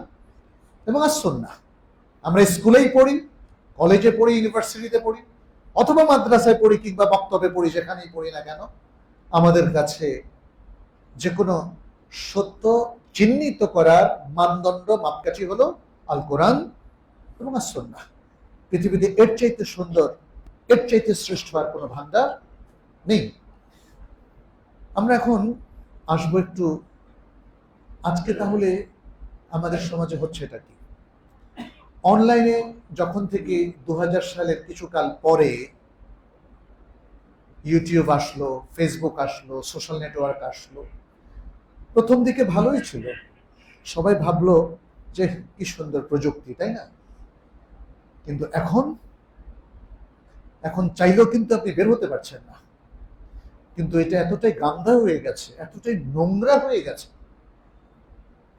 S1: এবং আস সুন্নাহ। আমরা স্কুলেই পড়ি, কলেজে পড়ি, ইউনিভার্সিটিতে পড়ি, অথবা মাদ্রাসায় পড়ি কিংবা বক্তব্যে পড়ি, যেখানেই পড়ি না কেন, আমাদের কাছে যে কোনো সত্য চিহ্নিত করার মানদণ্ড, মাপকাঠি হলো আল কোরআন এবং আস সুন্নাহ। পৃথিবীতে এর চাইতে সুন্দর, এর চাইতে শ্রেষ্ঠ আর কোনো ভান্ডার নেই। আমরা এখন আসবো একটু আজকে তাহলে আমাদের সমাজে হচ্ছে এটা কি? অনলাইনে যখন থেকে 2000 সালের কিছুকাল পরে ইউটিউব আসলো, ফেসবুক আসলো, সোশ্যাল নেটওয়ার্ক আসলো, প্রথম দিকে ভালোই ছিল, সবাই ভাবলো যে কি সুন্দর প্রযুক্তি, তাই না? কিন্তু এখন চাইলেও কিন্তু আপনি বের হতে পারছেন না। কিন্তু এটা এতটাই গান্ধা হয়ে গেছে, এতটাই নোংরা হয়ে গেছে,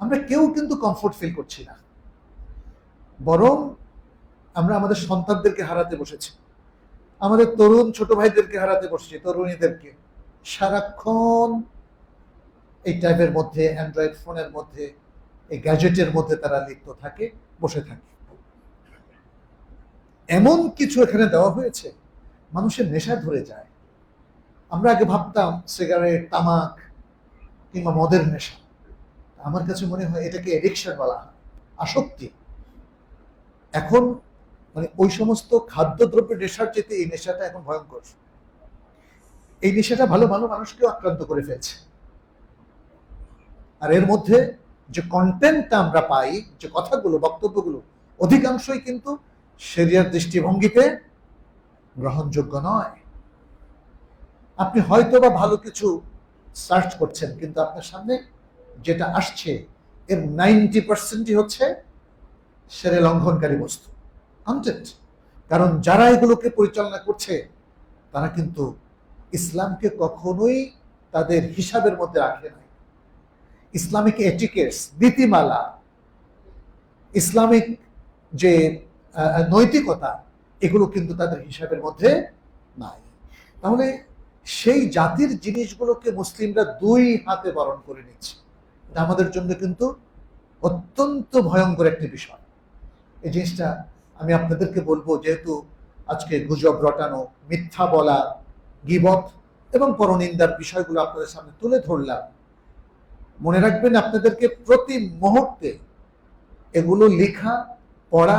S1: আমরা কেউ কিন্তু কমফোর্ট ফিল করছি না। বরং আমরা আমাদের সন্তানদেরকে হারাতে বসেছি, আমাদের তরুণ ছোট ভাইদেরকে হারাতে বসেছি, তরুণীদেরকে। সারাক্ষণ এই ট্যাবের মধ্যে, অ্যান্ড্রয়েড ফোনের মধ্যে, এই গ্যাজেটের মধ্যে তারা লিপ্ত থাকে, বসে থাকে। এমন কিছু এখানে দেওয়া হয়েছে, মানুষের নেশা ধরে যায়। আমরা আগে ভাবতাম সিগারেট, তামাক কিংবা মদের নেশা, আমার কাছে মনে হয় এটাকে এডিকশন বলা হয়, আসক্তি। এখন ওই সমস্ত খাদ্যদ্রব্যের নেশার চেয়ে এই নেশাটা এখন ভয়ঙ্কর। এই নেশাটা ভালো ভালো মানুষকেও আক্রান্ত করে ফেলছে। আর এর মধ্যে যে কন্টেন্টটা আমরা পাই, যে কথাগুলো, বক্তব্যগুলো, অধিকাংশই কিন্তু শরিয়ার দৃষ্টিভঙ্গিতে গ্রহণযোগ্য নয়। আপনি হয়তো বা ভালো কিছু সার্চ করছেন, কিন্তু আপনার সামনে যেটা আসছে এর 90% হচ্ছে শরিয়া লঙ্ঘনকারী বস্তু, কন্টেন্ট। কারণ যারা এগুলোকে পরিচালনা করছে তারা কিন্তু ইসলামকে কখনোই তাদের হিসাবের মধ্যে রাখে নাই। ইসলামিক এটিকেটস, নীতিমালা, ইসলামিক যে নৈতিকতা, এগুলো কিন্তু তাদের হিসাবের মধ্যে নাই। তাহলে সেই জাতির জিনিসগুলোকে মুসলিমরা দুই হাতে বরণ করে নিচ্ছে। এটা আমাদের জন্য কিন্তু অত্যন্ত ভয়ঙ্কর একটি বিষয়। এই জিনিসটা আমি আপনাদেরকে বলবো, যেহেতু আজকে গুজব রটানো, মিথ্যা বলা, গীবত এবং পরনিন্দার বিষয়গুলো আপনাদের সামনে তুলে ধরলাম। মনে রাখবেন, আপনাদেরকে প্রতি মুহূর্তে এগুলো লেখা, পড়া,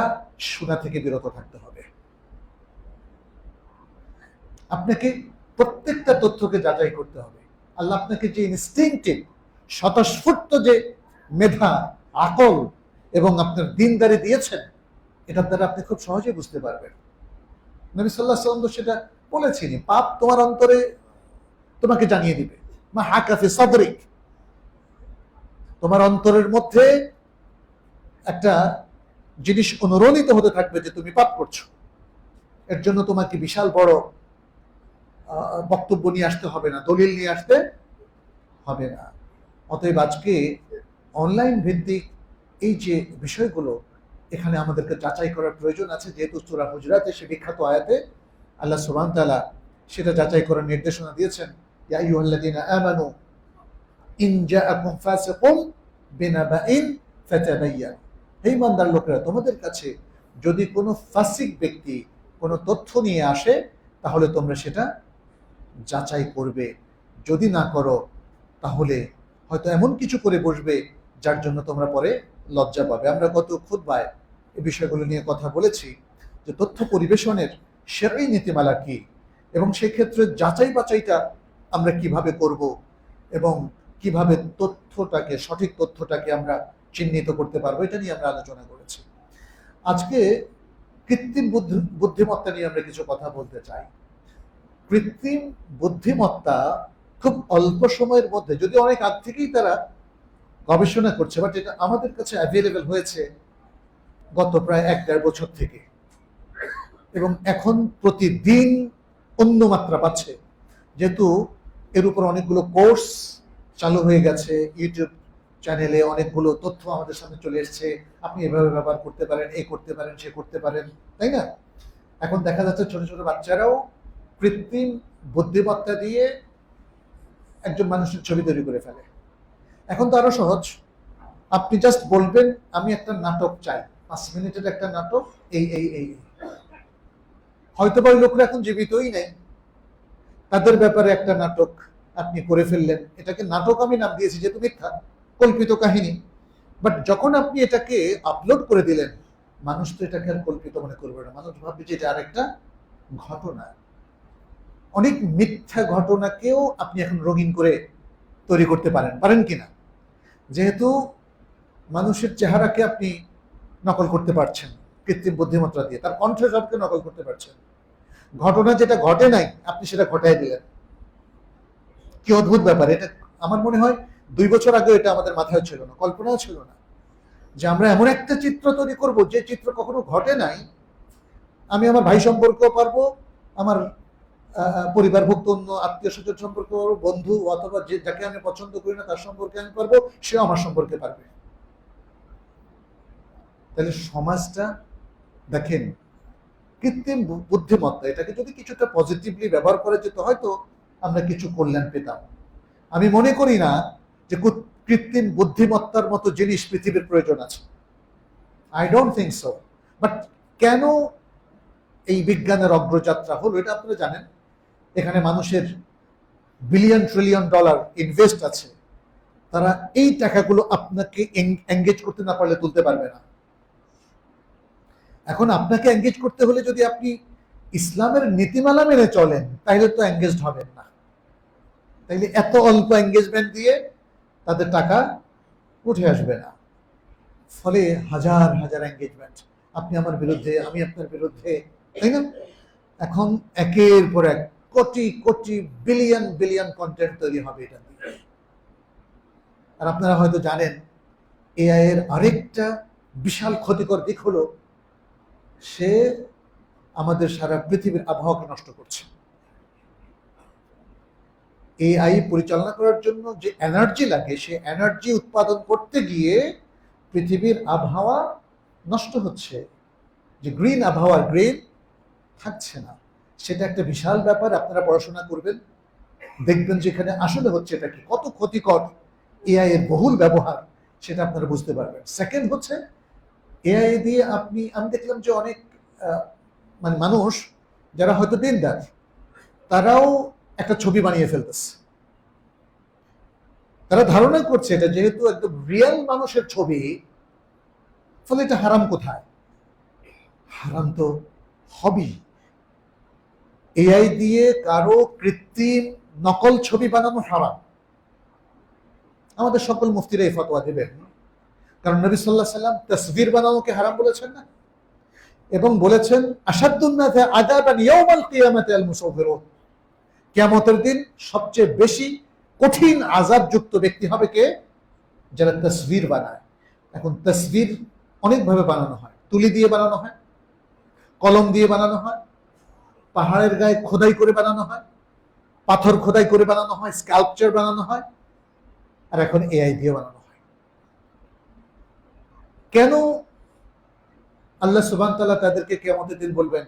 S1: শোনা থেকে বিরত থাকতে হবে। আপনাকে প্রত্যেকটা তথ্যকে যাচাই করতে হবে। আল্লাহ আপনাকে যে ইনস্টিংক্টিভ, স্বতঃস্ফূর্ত যে মেধা, আকল এবং আপনার দিনদারি দিয়েছেন, এটার দ্বারা আপনি খুব সহজেই বুঝতে পারবেন। নবী সাল্লাল্লাহু আলাইহি ওয়াসাল্লাম তো সেটা বলেছেনই, পাপ তোমার অন্তরে তোমাকে জানিয়ে দিবে। মা হাকা ফি সাদরিক, তোমার অন্তরের মধ্যে একটা জিনিস অনুরণিত হতে থাকবে যে তুমি পাপ করছো। এর জন্য তোমাকে বিশাল বড় বক্তব্য নিয়ে আসতে হবে না, দলিল নিয়ে আসতে হবে না। অতএব আজকে অনলাইন ভিত্তিক এই যে বিষয়গুলো, এখানে আমাদেরকে যাচাই করার প্রয়োজন আছে। যেহেতু সূরা হুজরাতে সে বিখ্যাত আয়াতে আল্লাহ সুবহানাহু ওয়া তাআলা সেটা যাচাই করার নির্দেশনা দিয়েছেন, ইয়া আইয়ুহাল্লাযীনা আমানু ইন জাআকুম ফাসিকুন বিনাবাইন ফাতাবায়ান। হে ইমানদার লোকেরা, তোমাদের কাছে যদি কোনো ফাসিক ব্যক্তি কোনো তথ্য নিয়ে আসে, তাহলে তোমরা সেটা যাচাই করবে। যদি না করো, তাহলে হয়তো এমন কিছু করে বসবে যার জন্য তোমরা পরে লজ্জা পাবে। আমরা গত খুতবায় এই বিষয়গুলো নিয়ে কথা বলেছি, যে তথ্য পরিবেশনের সেরাই নীতিমালা কি, এবং সেই ক্ষেত্রে যাচাই বাছাইটা আমরা কিভাবে করব, এবং কিভাবে তথ্যটাকে, সঠিক তথ্যটাকে আমরা চিহ্নিত করতে পারবো, এটা নিয়ে আমরা আলোচনা করেছি। আজকে কৃত্রিম বুদ্ধিমত্তা নিয়ে আমরা কিছু কথা বলতে চাই। কৃত্রিম বুদ্ধিমত্তা খুব অল্প সময়ের মধ্যে, যদি অনেক আগ থেকেই তারা গবেষণা করছে, বাট এটা আমাদের কাছে অ্যাভেলেবেল হয়েছে গত প্রায় 1-1.5 বছর থেকে, এবং এখন প্রতিদিন অন্য মাত্রা পাচ্ছে। যেহেতু এর উপর অনেকগুলো কোর্স চালু হয়ে গেছে, ইউটিউব চ্যানেলে অনেকগুলো তথ্য আমাদের সামনে চলে এসছে, আপনি এভাবে ব্যবহার করতে পারেন, এই করতে পারেন, সে করতে পারেন, তাই না? এখন দেখা যাচ্ছে ছোট ছোট বাচ্চারাও কৃত্রিম বুদ্ধিমত্তা দিয়ে একজন মানুষের ছবি তৈরি করে ফেলে। এখন তো আরো সহজ, আপনি জাস্ট বলবেন আমি একটা নাটক চাই, 5 মিনিটের একটা নাটক, এই এই এই। হয়তো বা ওই লোকরা এখন জীবিতই নেই, তাদের ব্যাপারে একটা নাটক আপনি করে ফেললেন। এটাকে নাটক আমি নাম দিয়েছি, যেহেতু মিথ্যা, কল্পিত কাহিনী। বাট যখন আপনি এটাকে আপলোড করে দিলেন, মানুষ তো এটাকে আর কল্পিত মনে করবে না, মানুষ ভাববে যে এটা আরেকটা ঘটনা। অনেক মিথ্যা ঘটনাকেও আপনি এখন রঙিন করে তৈরি করতে পারেন কিনা? যেহেতু মানুষের চেহারাকে আপনি নকল করতে পারছেন কৃত্রিম বুদ্ধিমত্তা দিয়ে, তার কণ্ঠস্বরকে নকল করতে পারছেন। ঘটনা যেটা ঘটে নাই আপনি সেটা ঘটাই দিলেন। কি অদ্ভুত ব্যাপার এটা! আমার মনে হয় 2 বছর আগে এটা আমাদের মাথায় ছিল না, কল্পনাও ছিল না, যে আমরা এমন একটা চিত্র তৈরি করব যে চিত্র কখনো ঘটে নাই। আমি আমার ভাই সম্পর্কেও পারবো, আমার পরিবারভুক্ত অন্য আত্মীয় স্বজন সম্পর্কে পারবো, বন্ধু অথবা যে যাকে আমি পছন্দ করি না তার সম্পর্কে আমি পারবো, সেও আমার সম্পর্কে পারবে। তাহলে সমাজটা দেখেন, কৃত্রিম বুদ্ধিমত্তা এটাকে যদি কিছুটা পজিটিভলি ব্যবহার করা যেত, হয়তো আমরা কিছু কল্যাণ পেতাম। আমি মনে করি না যে কৃত্রিম বুদ্ধিমত্তার মতো জিনিস পৃথিবীর প্রয়োজন আছে। I don't think so. But কেন এই বিজ্ঞানের অগ্রযাত্রা হলো, এটা আপনারা জানেন। এখানে মানুষের বিলিয়ন ট্রিলিয়ন ডলার ইনভেস্ট আছে। তারা এই টাকাগুলো আপনাকে এঙ্গেজ করতে না পারলে তুলতে পারবে না। এখন আপনাকে এঙ্গেজ করতে হলে যদি আপনি ইসলামের নীতিমালা মেনে চলেন, তাহলে তো এঙ্গেজড হবেন না। তাইলে এত অল্প এঙ্গেজমেন্ট দিয়ে তাদের টাকা উঠে আসবে না। ফলে হাজার হাজার এঙ্গেজমেন্ট, আপনি আমার বিরুদ্ধে, আমি আপনার বিরুদ্ধে, তাই না? এখন একের পর এক crore crore billion billion content তৈরি হবে এটা দিয়ে। আর আপনারা হয়তো জানেন এআই এর আরেকটা বিশাল ক্ষতিকর দিক হলো সে আমাদের সারা পৃথিবীর আবহাওয়াকে নষ্ট করছে। এআই পরিচালনা করার জন্য যে এনার্জি লাগে, সে এনার্জি উৎপাদন করতে গিয়ে পৃথিবীর আবহাওয়া নষ্ট হচ্ছে। যে গ্রিন আবহাওয়া, গ্রিন থাকছে না। সেটা একটা বিশাল ব্যাপার। আপনারা পড়াশোনা করবেন, দেখবেন যেখানে আসলে হচ্ছে এটা কি, কত ক্ষতিকর এআই এর বহুল ব্যবহার, সেটা আপনারা বুঝতে পারবেন। সেকেন্ড হচ্ছে এআই দিয়ে আমি দেখলাম যে অনেক মানে মানুষ যারা হয়তো দিনদার, তারাও একটা ছবি বানিয়ে ফেলতেছে। তারা ধারণা করছে এটা যেহেতু একদম রিয়েল মানুষের ছবি, ফলে এটা হারাম কোথায়? হারাম তো হবেই। এআই দিয়ে কারো কৃত্রিম নকল ছবি বানানো হারাম। আমাদের সকল মুফতিরা এই ফতোয়া দেবেন, কারণ নবী সাল্লাল্লাহু আলাইহি ওয়াসাল্লাম তাসবির বানানোকে হারাম বলেছেন না, এবং বলেছেন আশাদ্দুন নাসি আযাবান ইয়াউমাল কিয়ামাতি আল মুসাউফিরুন, কিয়ামতের দিন সবচেয়ে বেশি কঠিন আযাবযুক্ত ব্যক্তি হবে কে? যারা তাসবির বানায়। এখন তাসবির অনেকভাবে বানানো হয়, তুলি দিয়ে বানানো হয়, কলম দিয়ে বানানো হয়, পাহাড়ের গায়ে খোদাই করে বানানো হয়, পাথর খোদাই করে বানানো হয়, স্কাল্পচার বানানো হয়, আর এখন এআই দিয়ে বানানো হয়। কেন আল্লাহ সুবহানাহু ওয়া তাআলা তাদেরকে কিয়ামতের দিন বলবেন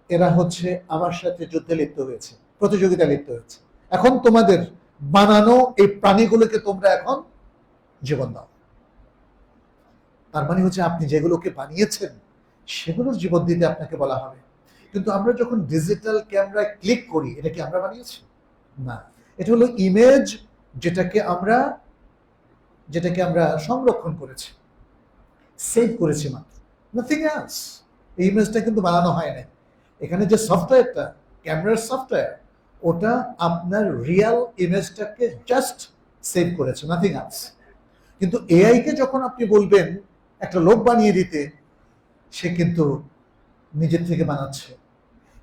S1: এরা হচ্ছে আমার সাথে যুদ্ধে লিপ্ত হয়েছে, প্রতিযোগিতা লিপ্ত হয়েছে, এখন তোমাদের বানানো এই প্রাণীগুলোকে তোমরা এখন জীবন দাও। তার মানে হচ্ছে আপনি যেগুলোকে বানিয়েছেন সেগুলোর জীবন দিতে আপনাকে বলা হবে। কিন্তু আমরা যখন ডিজিটাল ক্যামেরায় ক্লিক করি, এটা কি আমরা বানিয়েছি? না, এটা হলো ইমেজ যেটাকে আমরা সংরক্ষণ করেছি, সেভ করেছি মাত্র, নাথিং এলস। এই ইমেজটা কিন্তু বানানো হয় না। এখানে যে সফটওয়্যারটা, ক্যামেরার সফটওয়্যার, ওটা আপনার রিয়েল ইমেজটাকে জাস্ট সেভ করেছে, নাথিং এলস। কিন্তু এআই কে যখন আপনি বলবেন একটা লোক বানিয়ে দিতে, সে কিন্তু নিজের থেকে বানাচ্ছে।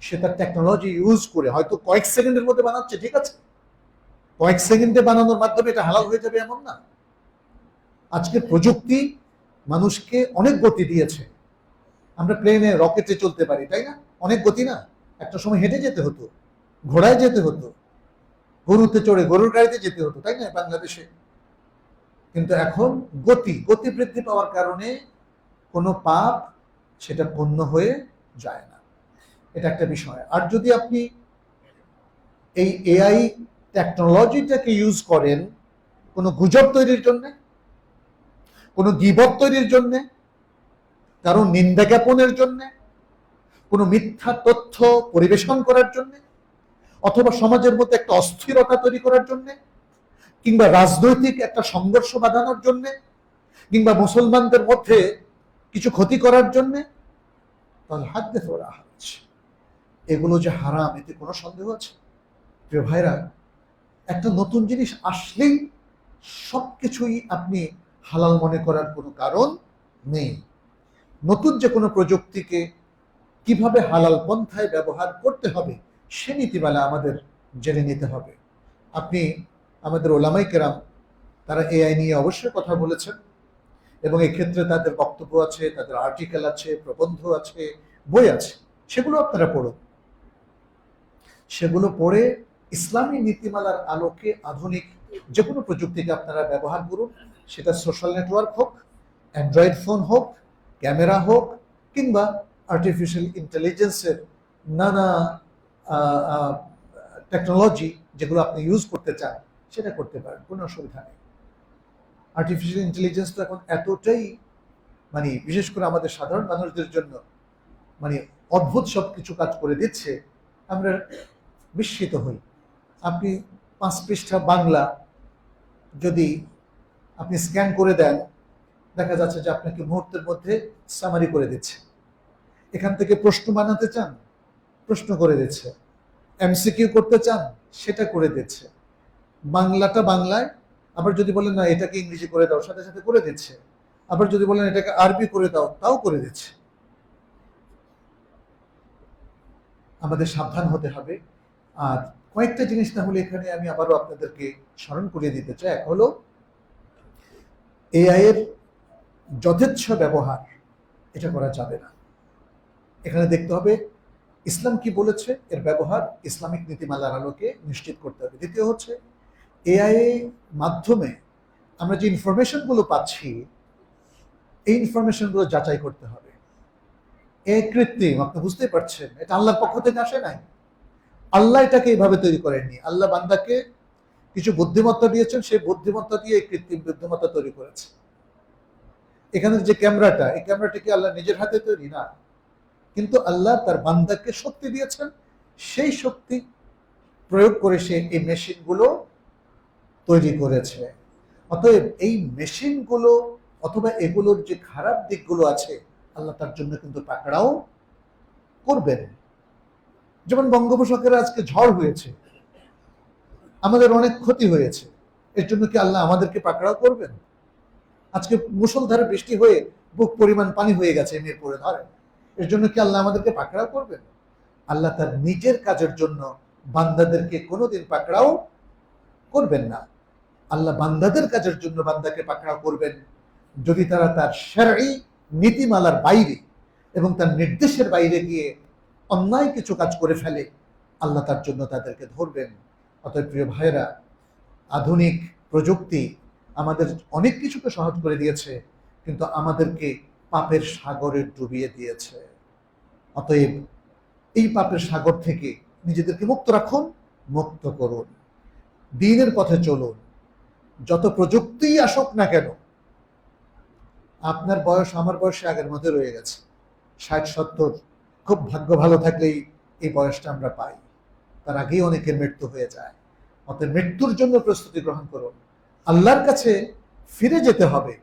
S1: সে তার টেকনোলজি ইউজ করে হয়তো কয়েক সেকেন্ডের মধ্যে বানাচ্ছে, ঠিক আছে, কয়েক সেকেন্ডে বানানোর মাধ্যমে এটা হালাল হয়ে যাবে এমন না। আজকে প্রযুক্তি মানুষকে অনেক গতি দিয়েছে। আমরা প্লেনে, রকেটে চলতে পারি, তাই না? অনেক গতি না? একটা সময় হেঁটে যেতে হতো, ঘোড়ায় যেতে হতো, গরুতে চড়ে, গরুর গাড়িতে যেতে হতো, তাই না বাংলাদেশে? কিন্তু এখন গতি বৃদ্ধি পাওয়ার কারণে কোনো পাপ সেটা পণ্য হয়ে যায় না। এটা একটা বিষয়। আর যদি আপনি এই এআই টেকনোলজিটাকে ইউজ করেন কোনো গুজব তৈরির জন্য, কোনো গীবত তৈরির জন্য, কারো নিন্দা জ্ঞাপনের জন্য, কোনো মিথ্যা তথ্য পরিবেশন করার জন্য, অথবা সমাজের মধ্যে একটা অস্থিরতা তৈরি করার জন্য, কিংবা রাজনৈতিক একটা সংঘর্ষ বাঁধানোর জন্য, কিংবা মুসলমানদের মধ্যে কিছু ক্ষতি করার জন্য, তাহলে হাদ্দিস ওয়া লা হারাজ। এগুলো যে হারাম, এতে কোনো সন্দেহ আছে? প্রিয় ভাইরা, একটা নতুন জিনিস আসলেই সবকিছুই আপনি হালাল মনে করার কোনো কারণ নেই। নতুন যে কোনো প্রযুক্তিকে কিভাবে হালাল পন্থায় ব্যবহার করতে হবে সে নীতিমালা আমাদের জেনে নিতে হবে। আপনি আমাদের ওলামায়ে কেরাম তারা এআই নিয়ে অবশ্যই কথা বলেছেন, এবং এক্ষেত্রে তাদের বক্তব্য আছে, তাদের আর্টিকেল আছে, প্রবন্ধ আছে, বই আছে। সেগুলো আপনারা পড়ুন। সেগুলো পড়ে ইসলামী নীতিমালার আলোকে আধুনিক যে কোনো প্রযুক্তিকে আপনারা ব্যবহার করুন। সেটা সোশ্যাল নেটওয়ার্ক হোক, অ্যান্ড্রয়েড ফোন হোক, ক্যামেরা হোক, কিংবা আর্টিফিশিয়াল ইন্টেলিজেন্সের নানা টেকনোলজি যেগুলো আপনি ইউজ করতে চান, সেটা করতে পারেন, কোনো অসুবিধা নেই। আর্টিফিশিয়াল ইন্টেলিজেন্স তো এখন এতটাই মানে বিশেষ করে আমাদের সাধারণ মানুষদের জন্য মানে অদ্ভুত সব কিছু কাজ করে দিচ্ছে, আমরা বিস্মিত হই। আপনি 5 পৃষ্ঠা বাংলা যদি আপনি স্ক্যান করে দেন, দেখা যাচ্ছে যে আপনাকে মুহূর্তের মধ্যে সামারি করে দিচ্ছে। এখান থেকে প্রশ্ন বানাতে চান, প্রশ্ন করে দিচ্ছে, এমসিকিউ করতে চান, সেটা করে দিচ্ছে। বাংলাটা বাংলায়, আবার যদি বলেন না এটাকে ইংরেজি করে দাও, সাথে সাথে করে দিচ্ছে। আবার যদি বলেন এটাকে আরবি করে দাও, তাও করে দিচ্ছে। আমাদের সাবধান হতে হবে। আর কয়েকটা জিনিস তাহলে এখানে আমি আবারও আপনাদেরকে স্মরণ করিয়ে দিতে চাই। এক হলো এআই এর যথেচ্ছ ব্যবহার, এটা করা যাবে না। এখানে দেখতে হবে ইসলাম কি বলেছে, এর ব্যবহার ইসলামিক নীতিমালার আলোকে নিশ্চিত করতে হবে। দ্বিতীয় হচ্ছে এআই মাধ্যমে আমরা যে ইনফরমেশনগুলো পাচ্ছি, এই ইনফরমেশনগুলো যাচাই করতে হবে। এই কৃত্রিম, আপনি বুঝতেই পারছেন, এটা আল্লাহর পক্ষ থেকে আসে নাই। আল্লাহ এটাকে এইভাবে তৈরি করেননি। আল্লাহ বান্দাকে কিছু বুদ্ধিমত্তা দিয়েছেন, সেই বুদ্ধিমত্তা দিয়ে এই কৃত্রিম বুদ্ধিমত্তা তৈরি করেছে। এখানে যে ক্যামেরাটা, এই ক্যামেরাটা কি আল্লাহ নিজের হাতে তৈরি? না, কিন্তু আল্লাহ তার বান্দাকে শক্তি দিয়েছেন, সেই শক্তি প্রয়োগ করে সে এই মেশিনগুলো তৈরি করেছে। অতএব এই মেশিনগুলো অথবা এগুলোর যে খারাপ দিকগুলো আছে, আল্লাহ তার জন্য কিন্তু পাকড়াও করবেন। যেমন বঙ্গোপসাগরে আজকে ঝড় হয়েছে, আমাদের অনেক ক্ষতি হয়েছে, এর জন্য কি আল্লাহ আমাদেরকে পাকড়াও করবেন? আজকে মুষলধারে বৃষ্টি হয়ে বুক পরিমাণ পানি হয়ে গেছে মিরপুরে, ধরেন, এর জন্য কি আল্লাহ আমাদেরকে পাকড়াও করবেন? আল্লাহ তার নিজের কাজের জন্য বান্দাদেরকে কোনোদিন পাকড়াও করবেন না। আল্লাহ বান্দাদের কাজের জন্য বান্দাকে পাকড়াও করবেন যদি তারা তার শরঈ নীতিমালার বাইরে এবং তার নির্দেশের বাইরে গিয়ে অন্যায় কিছু কাজ করে ফেলে, আল্লাহ তার জন্য তাদেরকে ধরবেন। অতএব প্রিয় ভাইয়েরা, আধুনিক প্রযুক্তি আমাদের অনেক কিছুকে সহজ করে দিয়েছে, কিন্তু আমাদেরকে পাপের সাগরে ডুবিয়ে দিয়েছে। অতএব এই পাপের সাগর থেকে নিজেদেরকে মুক্ত রাখুন, মুক্ত করুন, দ্বীনের পথে চলুন। যত প্রযুক্তিই আসুক না কেন, আপনার বয়স আমার বয়সে আগের মধ্যে রয়ে গেছে, 60-70, খুব ভাগ্য ভালো থাকলেই এই বয়সটা আমরা পাই, তার আগেই অনেকের মৃত্যু হয়ে যায়। অতএব মৃত্যুর জন্য প্রস্তুতি গ্রহণ করুন, আল্লাহর কাছে ফিরে যেতে হবে,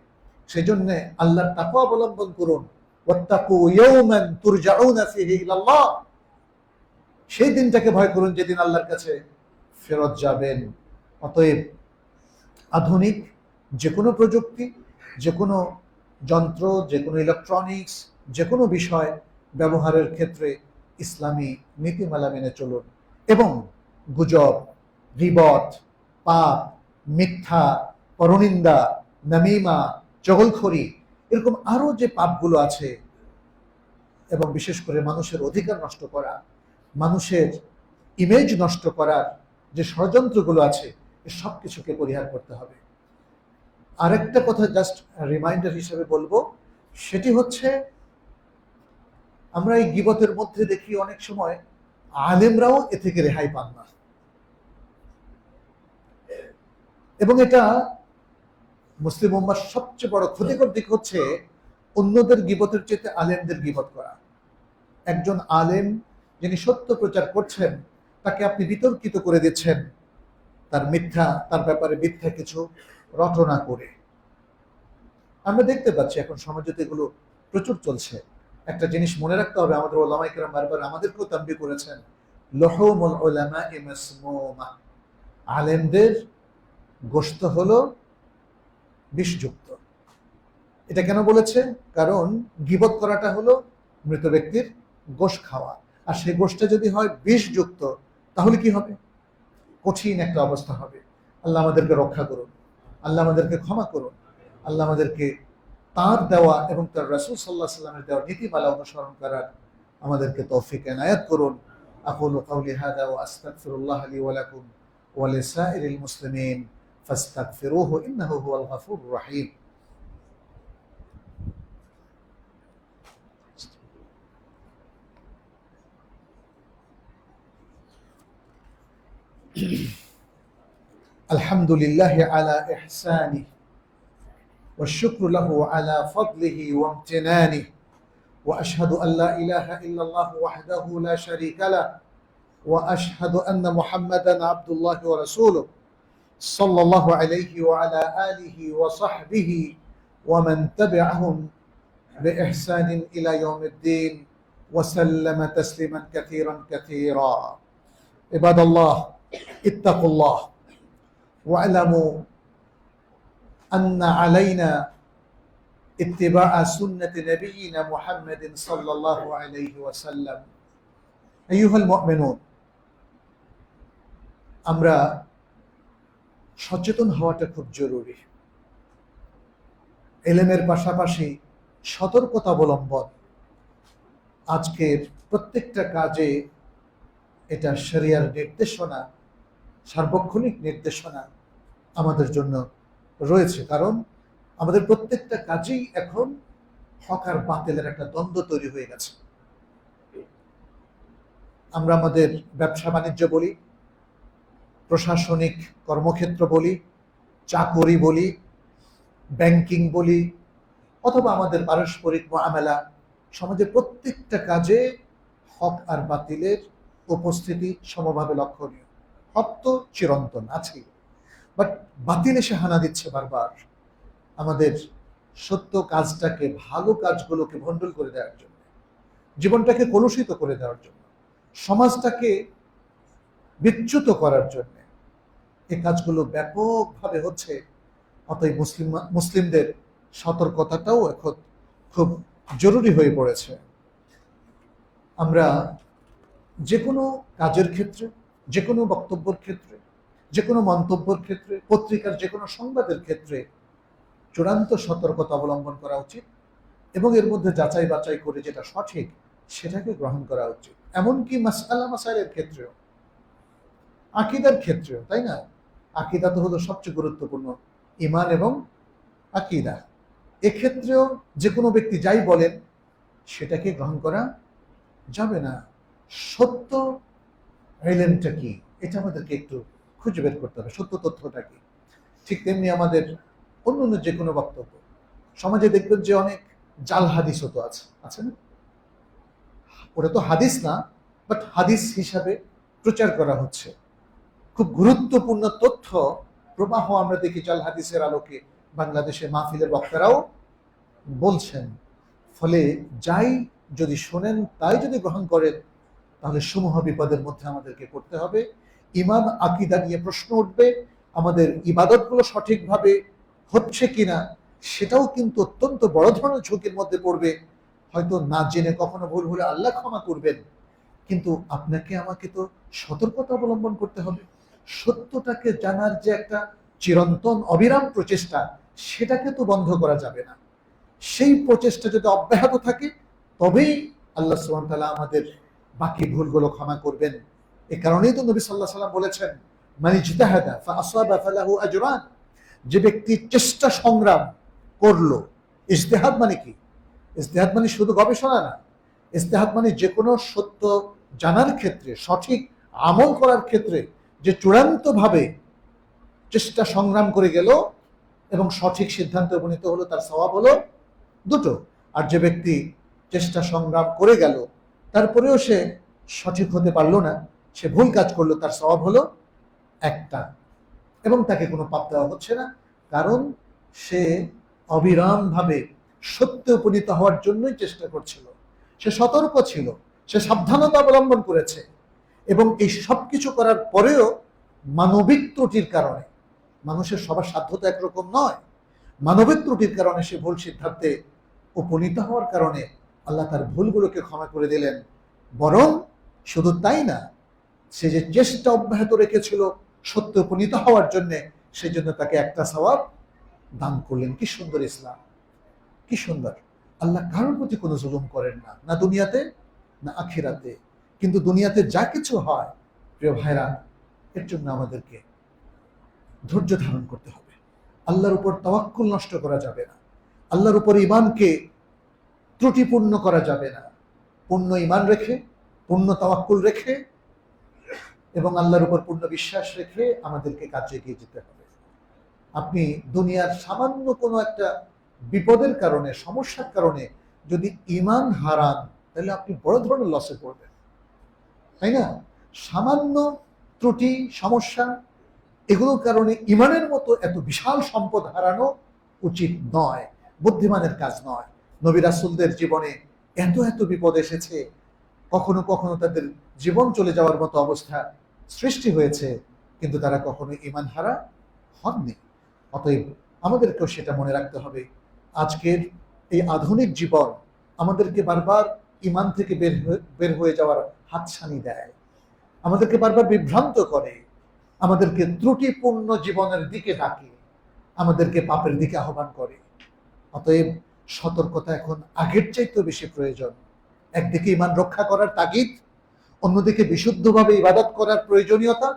S1: সেই জন্য আল্লাহর তাকওয়া অবলম্বন করুন। ওয়াত্তাকু ইয়াওমান তুরজাউনা ফীহি ইলাল্লাহ, সেই দিনটাকে ভয় করুন যেদিন আল্লাহর কাছে ফেরত যাবেন। অতএব আধুনিক যে কোনো প্রযুক্তি, যে কোনো যন্ত্র, যে কোনো ইলেকট্রনিক্স, যে কোনো বিষয় ব্যবহারের ক্ষেত্রে ইসলামী নীতিমালা মেনে চলুন। এবং গুজব, গীবত, পাপ, মিথ্যা, পরনিন্দা, নামিমা, চগলখড়ি, এরকম আরো যে পাপগুলো আছে, এবং বিশেষ করে মানুষের অধিকার নষ্ট করা, মানুষের ইমেজ নষ্ট করার যে ষড়যন্ত্রগুলো আছে, এ সব কিছুকে পরিহার করতে হবে। আরেকটা কথা জাস্ট রিমাইন্ডার হিসেবে বলবো, সেটি হচ্ছে আমরা এই গীবতের মধ্যে দেখি অনেক সময় আলেমরাও এ থেকে রেহাই পান না, এবং এটা মুসলিম উম্মার সবচেয়ে বড় ক্ষতিকর দিক হচ্ছে অন্যদের গীবতের চেয়ে আলেমদের গীবত করা। একজন আলেম যিনি সত্য প্রচার করছেন, তাকে আপনি বিতর্কিত করে দিচ্ছেন তার মিথ্যা, তার ব্যাপারে মিথ্যা কিছু রটনা করে। আমরা দেখতে পাচ্ছি এখন সমাজে এগুলো প্রচুর চলছে। একটা জিনিস মনে রাখতে হবে, আমাদের ওলামায়ে কেরাম বারবার আমাদেরকেও তানবীহ করেছেন, লুহুমুল উলামা'i মাসমুমা, আলেমদের গোশত হলো বিষযুক্ত। এটা কেন বলেছে? কারণ গীবত করাটা হলো মৃত ব্যক্তির গোশ খাওয়া, আর সেই গোশটা যদি হয় বিষযুক্ত, তাহলে কি হবে? কঠিন একটা অবস্থা হবে। আল্লাহ আমাদেরকে রক্ষা করুন, আল্লাহ আমাদেরকে ক্ষমা করুন, আল্লাহ আমাদেরকে তার দেওয়া এবং তার রাসূল সাল্লাল্লাহু আলাইহি ওয়াসাল্লামের দেওয়া নীতিমালা অনুসরণ করার আমাদেরকে তৌফিক এনায়েত করুন। আকুলু কাওলি হাযা ওয়া আস্তাগফিরুল্লাহ লি ওয়া লাকুম ওয়া লিসাইরিল মুসলিমিন ফাস্তাগফিরুহু ইন্নাহু হুয়াল গফুরুর রহিম। আলহামদুলিল্লাহি আলা ইহসানিহি والشكر له على فضله وامتنانه وأشهد أن لا إله إلا الله وحده لا شريك له وأشهد أن محمدا عبد الله ورسوله صلى الله عليه وعلى آله وصحبه ومن تبعهم بإحسان إلى يوم الدين وسلم تسليما كثيرا كثيرا. عباد الله اتقوا الله ওয়া'লামু আন্না আলাইনা ইত্তিবা'a সুন্নতি নবিয়িনা মুহাম্মাদিন সাল্লাল্লাহু আলাইহি ওয়াসাল্লাম। আইয়ুহাল মুমিনুন, আমরা সচেতন হওয়াটা খুব জরুরি। ইলমের পাশাপাশি সতর্কতা অবলম্বন আজকের প্রত্যেকটা কাজে এটা শরিয়ার নির্দেশনা, সার্বক্ষণিক নির্দেশনা আমাদের জন্য রয়েছে। কারণ আমাদের প্রত্যেকটা কাজেই এখন হক আর বাতিলের একটা দ্বন্দ্ব তৈরি হয়ে গেছে। আমরা আমাদের ব্যবসা বাণিজ্য বলি, প্রশাসনিক কর্মক্ষেত্র বলি, চাকরি বলি, ব্যাংকিং বলি, অথবা আমাদের পারস্পরিক মুআমালা, সমাজের প্রত্যেকটা কাজে হক আর বাতিলের উপস্থিতি সমভাবে লক্ষণীয়। হক তো চিরন্তন আছেই, বাট বাতিল এসে হানা দিচ্ছে বারবার আমাদের সত্য কাজটাকে, ভালো কাজগুলোকে ভণ্ডুল করে দেওয়ার জন্য, জীবনটাকে কলুষিত করে দেওয়ার জন্য, সমাজটাকে বিচ্যুত করার জন্য এই কাজগুলো ব্যাপকভাবে হচ্ছে। অতএব মুসলিমদের সতর্কতাটাও এখন খুব জরুরি হয়ে পড়েছে। আমরা যে কোনো কাজের ক্ষেত্রে, যে কোনো বক্তব্যের ক্ষেত্রে, যে কোনো মন্তব্যের ক্ষেত্রে, পত্রিকার যে কোনো সংবাদের ক্ষেত্রে চূড়ান্ত সতর্কতা অবলম্বন করা উচিত এবং এর মধ্যে যাচাই বাছাই করে যেটা সঠিক সেটাকে গ্রহণ করা উচিত। এমনকি মাসআলা মাসাইলের ক্ষেত্রেও, আকীদার ক্ষেত্রেও, তাই না? আকীদা তো হলো সবচেয়ে গুরুত্বপূর্ণ, ঈমান এবং আকীদা। এক্ষেত্রেও যে কোনো ব্যক্তি যাই বলেন সেটাকে গ্রহণ করা যাবে না। সত্য ইলমটা কি, এটা আমাদেরকে একটু খুঁজে বের করতে হবে, সত্য তথ্যটা কি। ঠিক তেমনি আমাদের অন্য যে কোনো বক্তব্য, সমাজে দেখবেন যে অনেক জাল হাদিসও তো আছে না? ওটা তো হাদিস না, বাট হাদিস হিসাবে প্রচার করা হচ্ছে। খুব গুরুত্বপূর্ণ তথ্য প্রবাহ আমরা দেখি জাল হাদিসের আলোকে বাংলাদেশে মাহফিলের বক্তারাও বলছেন। ফলে যাই যদি শোনেন, তাই যদি গ্রহণ করেন, তাহলে সমূহ বিপদের মধ্যে আমাদেরকে পড়তে হবে। ঈমান আকীদা নিয়ে প্রশ্ন উঠবে, আমাদের ইবাদতগুলো সঠিকভাবে হচ্ছে কিনা সেটাও কিন্তু অত্যন্ত বড় ধরনের ঝুঁকির মধ্যে পড়বে। হয়তো না জেনে কখনো ভুল হলে আল্লাহ ক্ষমা করবেন, কিন্তু আপনাকে আমাকে তো সতর্কতা অবলম্বন করতে হবে। সত্যটাকে জানার যে একটা চিরন্তন অবিরাম প্রচেষ্টা, সেটাকে তো বন্ধ করা যাবে না। সেই প্রচেষ্টা যদি অব্যাহত থাকে, তবেই আল্লাহ সুবহানাহু ওয়া তাআলা আমাদের বাকি ভুলগুলো ক্ষমা করবেন। এ কারণেই তো নবী সাল্লাল্লাহু আলাইহি ওয়াসাল্লাম বলেছেন, মান ইজতাহাদা ফাআসাবা ফালাহু আজরান। যে ব্যক্তি চেষ্টা সংগ্রাম করলো, ইজতিহাদ মানে কি? ইজতিহাদ মানে শুধু গবেষণা না। ইজতিহাদ মানে যে কোনো সত্য জানার ক্ষেত্রে, সঠিক আমল করার ক্ষেত্রে যে চূড়ান্তভাবে চেষ্টা সংগ্রাম করে গেল এবং সঠিক সিদ্ধান্তে উপনীত হলো, তার সওয়াব হলো দুটো। আর যে ব্যক্তি চেষ্টা সংগ্রাম করে গেল, তারপরেও সে সঠিক হতে পারলো না, সে ভুল কাজ করলো, তার সওয়াব হলো একটা, এবং তাকে কোনো পাপ দেওয়া হচ্ছে না। কারণ সে অবিরামভাবে সত্যে উপনীত হওয়ার জন্যই চেষ্টা করছিল, সে সতর্ক ছিল, সে সাবধানতা অবলম্বন করেছে। এবং এই সব কিছু করার পরেও মানবিক ত্রুটির কারণে, মানুষের সবার সাধ্য তো একরকম নয়, মানবিক ত্রুটির কারণে সে ভুল সিদ্ধান্তে উপনীত হওয়ার কারণে আল্লাহ তার ভুলগুলোকে ক্ষমা করে দিলেন। বরং শুধু তাই না, সে যে চেষ্টা অব্যাহত রেখেছিল সত্য উপনীত হওয়ার জন্য, সেই জন্য তাকে একটা সওয়াব দান করলেন। কি সুন্দর ইসলাম, কি সুন্দর! আল্লাহ কারোর প্রতি কোনো জুলুম করেন না, না দুনিয়াতে না আখিরাতে। কিন্তু দুনিয়াতে যা কিছু হয়, প্রিয় ভাইরা, এর জন্য আমাদেরকে ধৈর্য ধারণ করতে হবে। আল্লাহর উপর তাওয়াক্কুল নষ্ট করা যাবে না, আল্লাহর উপর ঈমানকে ত্রুটিপূর্ণ করা যাবে না। পূর্ণ ঈমান রেখে, পূর্ণ তাওয়াক্কুল রেখে এবং আল্লাহর উপর পূর্ণ বিশ্বাস রেখে আমাদেরকে কাজে এগিয়ে যেতে হবে। আপনি দুনিয়ার সামান্য কোনো একটা বিপদের কারণে, সমস্যার কারণে যদি ঈমান হারান, তাহলে আপনি বড় ধরনের লসে পড়বেন, তাই না? সামান্য ত্রুটি, সমস্যা, এগুলোর কারণে ঈমানের মতো এত বিশাল সম্পদ হারানো উচিত নয়, বুদ্ধিমানের কাজ নয়। নবী রাসূলদের জীবনে এত এত বিপদ এসেছে, কখনো কখনো তাদের জীবন চলে যাওয়ার মতো অবস্থা সৃষ্টি হয়েছে, কিন্তু তারা কখনো ঈমান হারা হননি। অতএব আমাদেরকেও সেটা মনে রাখতে হবে। আজকের এই আধুনিক জীবন আমাদেরকে বারবার ইমান থেকে বের হয়ে যাওয়ার হাতছানি দেয়, আমাদেরকে বারবার বিভ্রান্ত করে, আমাদেরকে ত্রুটিপূর্ণ জীবনের দিকে ডাকে, আমাদেরকে পাপের দিকে আহ্বান করে। অতএব সতর্কতা এখন আগের চাইতেও বেশি প্রয়োজন। একদিকে ইমান রক্ষা করার তাগিদ, অন্যদিকে বিশুদ্ধভাবে ইবাদত করার প্রয়োজনীয়তা,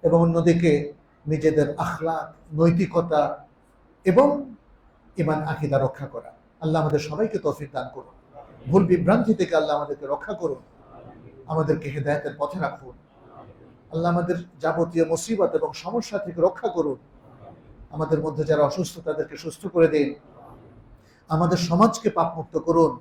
S1: এবং অন্যদিকে নিজেদের আখলাক, নৈতিকতা এবং ইমান আকিদা রক্ষা করা। আল্লাহ আমাদের সবাইকে তৌফিক দান করুন। ভুল বিভ্রান্তি থেকে আল্লাহ আমাদেরকে রক্ষা করুন, আমাদেরকে হেদায়েতের পথে রাখুন। আল্লাহ আমাদের যাবতীয় মুসিবত এবং সমস্যা থেকে রক্ষা করুন। আমাদের মধ্যে যারা অসুস্থ তাদেরকে সুস্থ করে দিন। আমাদের সমাজকে পাপমুক্ত করুন।